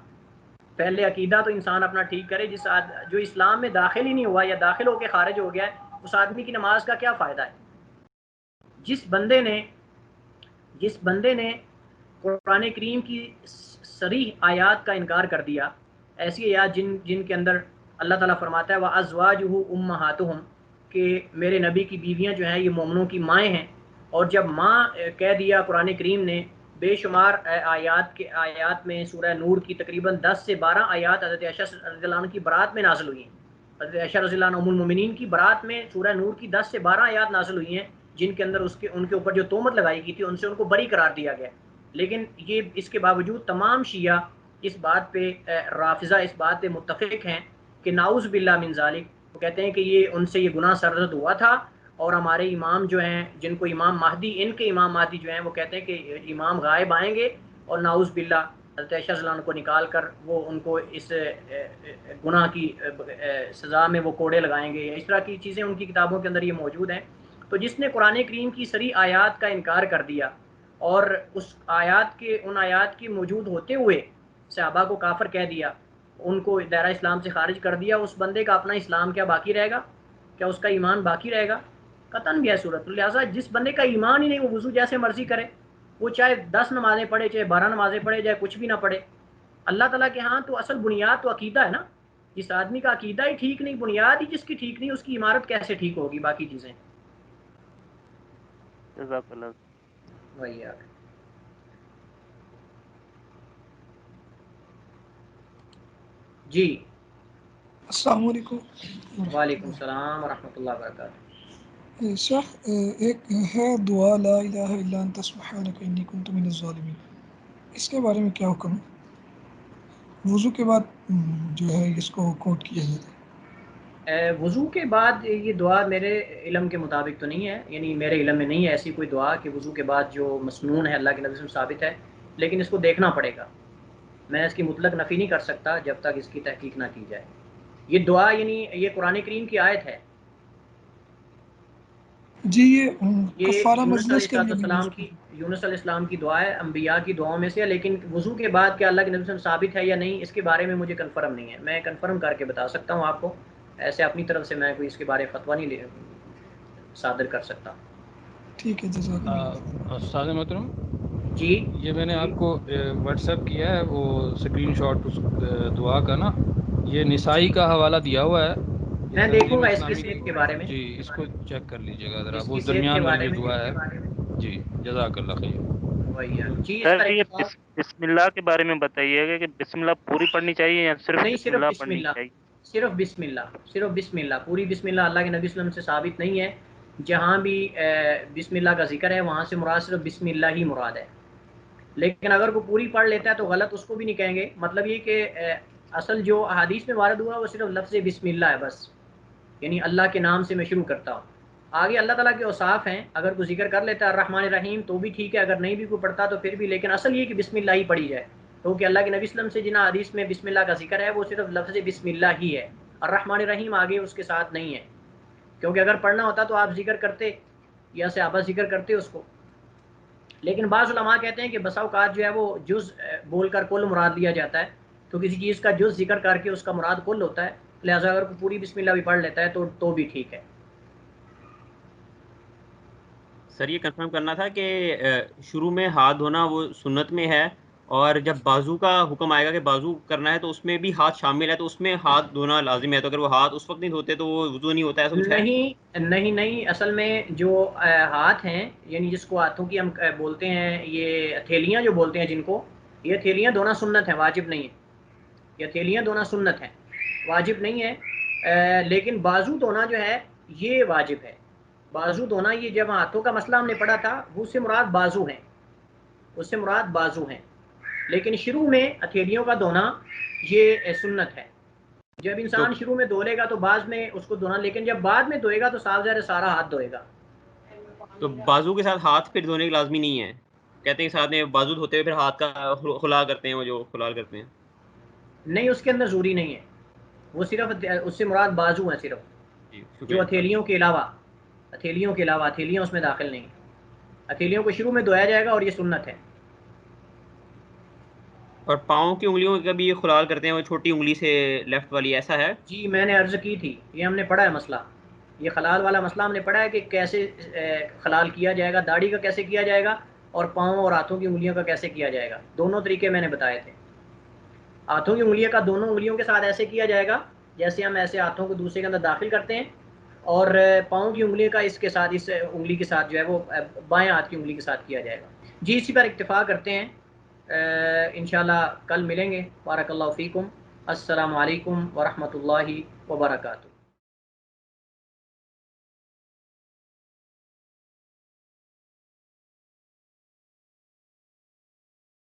Speaker 1: پہلے عقیدہ تو انسان اپنا ٹھیک کرے. جو اسلام میں داخل ہی نہیں ہوا یا داخل ہو کے خارج ہو گیا ہے، اس آدمی کی نماز کا کیا فائدہ ہے. جس بندے نے قرآن کریم کی صریح آیات کا انکار کر دیا، ایسی آیات جن کے اندر اللہ تعالیٰ فرماتا ہے وَأَزْوَاجُهُ أُمَّهَاتُهُمْ کہ میرے نبی کی بیویاں جو ہیں یہ مومنوں کی مائیں ہیں. اور جب ماں کہہ دیا قرآن کریم نے، بے شمار آیات میں سورہ نور کی تقریباً 10 سے 12 آیات حضرت عائشہ رضی اللہ عنہ کی برات میں نازل ہوئی ہیں. حضرت عائشہ رضی اللہ عنہ ام المومنین کی برات میں سورہ نور کی 10 سے 12 آیات نازل ہوئی ہیں، جن کے اندر ان کے اوپر جو تہمت لگائی گئی تھی ان سے ان کو بری قرار دیا گیا. لیکن اس کے باوجود تمام شیعہ اس بات پہ، رافضہ اس بات پہ متفق ہیں کہ نعوذ باللہ من ذالک، وہ کہتے ہیں کہ ان سے یہ گناہ سرزد ہوا تھا. اور ہمارے امام جو ہیں، جن کو امام مہدی، ان کے امام مہدی جو ہیں وہ کہتے ہیں کہ امام غائب آئیں گے اور نعوذ باللہ حضرت عائشہ رضی اللہ عنہ کو نکال کر وہ ان کو اس گناہ کی سزا میں وہ کوڑے لگائیں گے، یا اس طرح کی چیزیں ان کی کتابوں کے اندر یہ موجود ہیں. تو جس نے قرآن کریم کی صریح آیات کا انکار کر دیا اور ان آیات کے موجود ہوتے ہوئے صحابہ کو کافر کہہ دیا، ان کو دائرہ اسلام سے خارج کر دیا، اس بندے کا اپنا اسلام کیا باقی رہے گا؟ کیا اس کا ایمان باقی رہے گا؟ قطعاً بھی ہے صورت. لہٰذا جس بندے کا ایمان ہی نہیں، وہ وضو جیسے مرضی کرے، وہ چاہے 10 نمازیں پڑھے، چاہے 12 نمازیں پڑھے، چاہے کچھ بھی نہ پڑھے. اللہ تعالیٰ کے ہاں تو اصل بنیاد تو عقیدہ ہے نا. جس آدمی کا عقیدہ ہی ٹھیک نہیں، بنیاد ہی جس کی ٹھیک نہیں، اس کی عمارت کیسے ٹھیک ہوگی باقی چیزیں.
Speaker 6: جزاک اللہ.
Speaker 1: وہی ہے. جی
Speaker 9: السلام علیکم.
Speaker 1: وعلیکم السلام ورحمۃ اللہ وبرکاتہ.
Speaker 9: شیخ ایک ہے دعا لا الہ الا انت سبحانک انی کنت من الظالمین، اس کے بارے میں کیا حکم ہے؟ وضو کے بعد جو ہے اس کو کوٹ کیا جاتا ہے.
Speaker 1: وضو کے بعد یہ دعا میرے علم کے مطابق تو نہیں ہے، یعنی میرے علم میں نہیں ہے ایسی کوئی دعا کہ وضو کے بعد جو مسنون ہے، اللہ کے نبی سے ثابت ہے. لیکن اس کو دیکھنا پڑے گا. میں اس کی مطلق نفی نہیں کر سکتا جب تک اس کی تحقیق نہ کی جائے. یہ دعا یعنی یہ قرآن کریم کی آیت ہے.
Speaker 9: جی یہ کفارہ
Speaker 1: یونس
Speaker 9: مجلس کے
Speaker 1: علیہ
Speaker 9: لیے بھی یوز
Speaker 1: یونس علیہ السلام کی دعا ہے، انبیاء کی دعاؤں میں سے ہے. لیکن وضو کے بعد کیا اللہ کے نبی سے ثابت ہے یا نہیں، اس کے بارے میں مجھے کنفرم نہیں ہے. میں کنفرم کر کے بتا سکتا ہوں آپ کو، ایسے اپنی طرف سے میں کوئی اس کے بارے میں فتویٰ نہیں صادر کر سکتا.
Speaker 9: ٹھیک ہے جزاک اللہ.
Speaker 8: استاد محترم
Speaker 1: جی
Speaker 8: یہ میں نے آپ کو واٹس ایپ کیا ہے وہ اسکرین شاٹ اس دعا کا نا، یہ نسائی کا حوالہ دیا ہوا ہے.
Speaker 1: میں
Speaker 8: یہ
Speaker 1: دیکھوں
Speaker 8: تنظیم
Speaker 1: گا اس کی
Speaker 8: اسلامی
Speaker 1: صحت کے بارے میں.
Speaker 8: جی اس کو چیک کر لیجیے گا ذرا،
Speaker 1: اس
Speaker 8: وہ
Speaker 1: کی صحت کے
Speaker 8: درمیان
Speaker 1: بارے
Speaker 8: والی
Speaker 1: میں
Speaker 8: جو دعا ہے. جی جزاک اللہ خیر.
Speaker 1: وہی ہے. جی اس
Speaker 6: سر
Speaker 1: کا
Speaker 6: یہ
Speaker 1: ایک
Speaker 6: بسم اللہ کے بارے میں بتائیے گا کہ بسم اللہ پوری پڑھنی چاہیے یا صرف
Speaker 1: نہیں،
Speaker 6: بسم
Speaker 1: صرف
Speaker 6: اللہ
Speaker 1: بسم
Speaker 6: پڑھنی
Speaker 1: اللہ،
Speaker 6: چاہیے؟
Speaker 1: صرف بسم اللہ، صرف بسم اللہ. پوری بسم اللہ اللہ کے نبی صلی اللہ علیہ وسلم سے ثابت نہیں ہے. جہاں بھی بسم اللہ کا ذکر ہے وہاں سے مراد صرف بسم اللہ ہی مراد ہے. لیکن اگر وہ پوری پڑھ لیتا ہے تو غلط اس کو بھی نہیں کہیں گے. مطلب یہ کہ اصل جو احادیث میں وارد ہوا وہ صرف لفظ بسم اللہ ہے بس. یعنی اللہ کے نام سے میں شروع کرتا ہوں. آگے اللہ تعالیٰ کے اوصاف ہیں، اگر کوئی ذکر کر لیتا ہے الرحمن الرحیم تو بھی ٹھیک ہے، اگر نہیں بھی کوئی پڑھتا تو پھر بھی، لیکن اصل یہ کہ بسم اللہ ہی پڑھی جائے، کیونکہ اللہ کے نبی صلی اللہ علیہ وسلم سے جنہاں حدیث میں بسم اللہ کا ذکر ہے وہ صرف لفظ بسم اللہ ہی ہے، الرحمن الرحیم آگے اس کے ساتھ نہیں ہے، کیونکہ اگر پڑھنا ہوتا تو آپ ذکر کرتے یا صحابہ ذکر کرتے اس کو. لیکن بعض علماء کہتے ہیں کہ بسا اوقات جو ہے وہ جز بول کر کل مراد لیا جاتا ہے، تو کسی چیز کا جز ذکر کر کے اس کا مراد کل ہوتا ہے، لہٰذا اگر پوری بسم اللہ بھی پڑھ لیتا ہے تو بھی ٹھیک ہے.
Speaker 7: سر یہ کنفرم کرنا تھا کہ شروع میں ہاتھ دھونا وہ سنت میں ہے، اور جب بازو کا حکم آئے گا کہ بازو کرنا ہے تو اس میں بھی ہاتھ شامل ہے، تو اس میں ہاتھ دھونا لازم ہے، تو اگر وہ ہاتھ اس وقت نہیں دھوتے تو وہ وضو نہیں ہوتا، ایسا کچھ ہے؟
Speaker 1: نہیں، اصل میں جو ہاتھ ہیں، یعنی جس کو ہاتھوں کی ہم بولتے ہیں، یہ ہتھیلیاں جو بولتے ہیں جن کو، یہ ہتھیلیاں دھونا سنت ہے، واجب نہیں ہے. یہ ہتھیلیاں دھونا سنت ہے، واجب نہیں ہے. لیکن بازو دھونا جو ہے یہ واجب ہے. بازو دھونا، یہ جب ہاتھوں کا مسئلہ ہم نے پڑھا تھا وہ اس سے مراد بازو ہیں، اس سے مراد بازو ہیں. لیکن شروع میں ہتھیلیوں کا دھونا یہ سنت ہے. جب انسان شروع میں دھو لے گا تو بعد میں اس کو دھونا، لیکن جب بعد میں دھوئے گا تو صاف ظاہر سارا ہاتھ دھوئے گا.
Speaker 7: تو بازو کے ساتھ ہاتھ پھر دھونے کی لازمی نہیں ہے؟ کہتے ہیں ساتھ میں بازو دھوتے ہوئے پھر ہاتھ کا خلا کرتے ہیں، وہ جو خلال کرتے ہیں.
Speaker 1: نہیں، اس کے اندر ضروری نہیں ہے، وہ صرف اس سے مراد بازو ہیں صرف،
Speaker 7: جی
Speaker 1: جو
Speaker 7: شکریہ.
Speaker 1: ہتھیلیوں کے علاوہ ہتھیلیاں اس میں داخل نہیں ہیں. ہتھیلیوں کو شروع میں دھویا جائے گا اور یہ سنت ہے.
Speaker 7: اور پاؤں کی انگلیوں کا بھی یہ خلال کرتے ہیں، وہ چھوٹی انگلی سے لیفٹ والی، ایسا ہے؟
Speaker 1: جی میں نے عرض کی تھی، یہ ہم نے پڑھا ہے مسئلہ، یہ خلال والا مسئلہ ہم نے پڑھا ہے کہ کیسے خلال کیا جائے گا، داڑھی کا کیسے کیا جائے گا، اور پاؤں اور ہاتھوں کی انگلیوں کا کیسے کیا جائے گا. دونوں طریقے میں نے بتائے تھے. ہاتھوں کی انگلیوں کا دونوں انگلیوں کے ساتھ ایسے کیا جائے گا جیسے ہم ایسے ہاتھوں کو دوسرے کے اندر داخل کرتے ہیں، اور پاؤں کی انگلی کا اس کے ساتھ، اس انگلی کے ساتھ جو ہے وہ بائیں ہاتھ کی انگلی کے ساتھ کیا جائے گا. جی اسی پر اکتفا کرتے ہیں، انشاءاللہ کل ملیں گے. بارک اللہ فیکم. السلام علیکم ورحمۃ اللہ وبرکاتہ.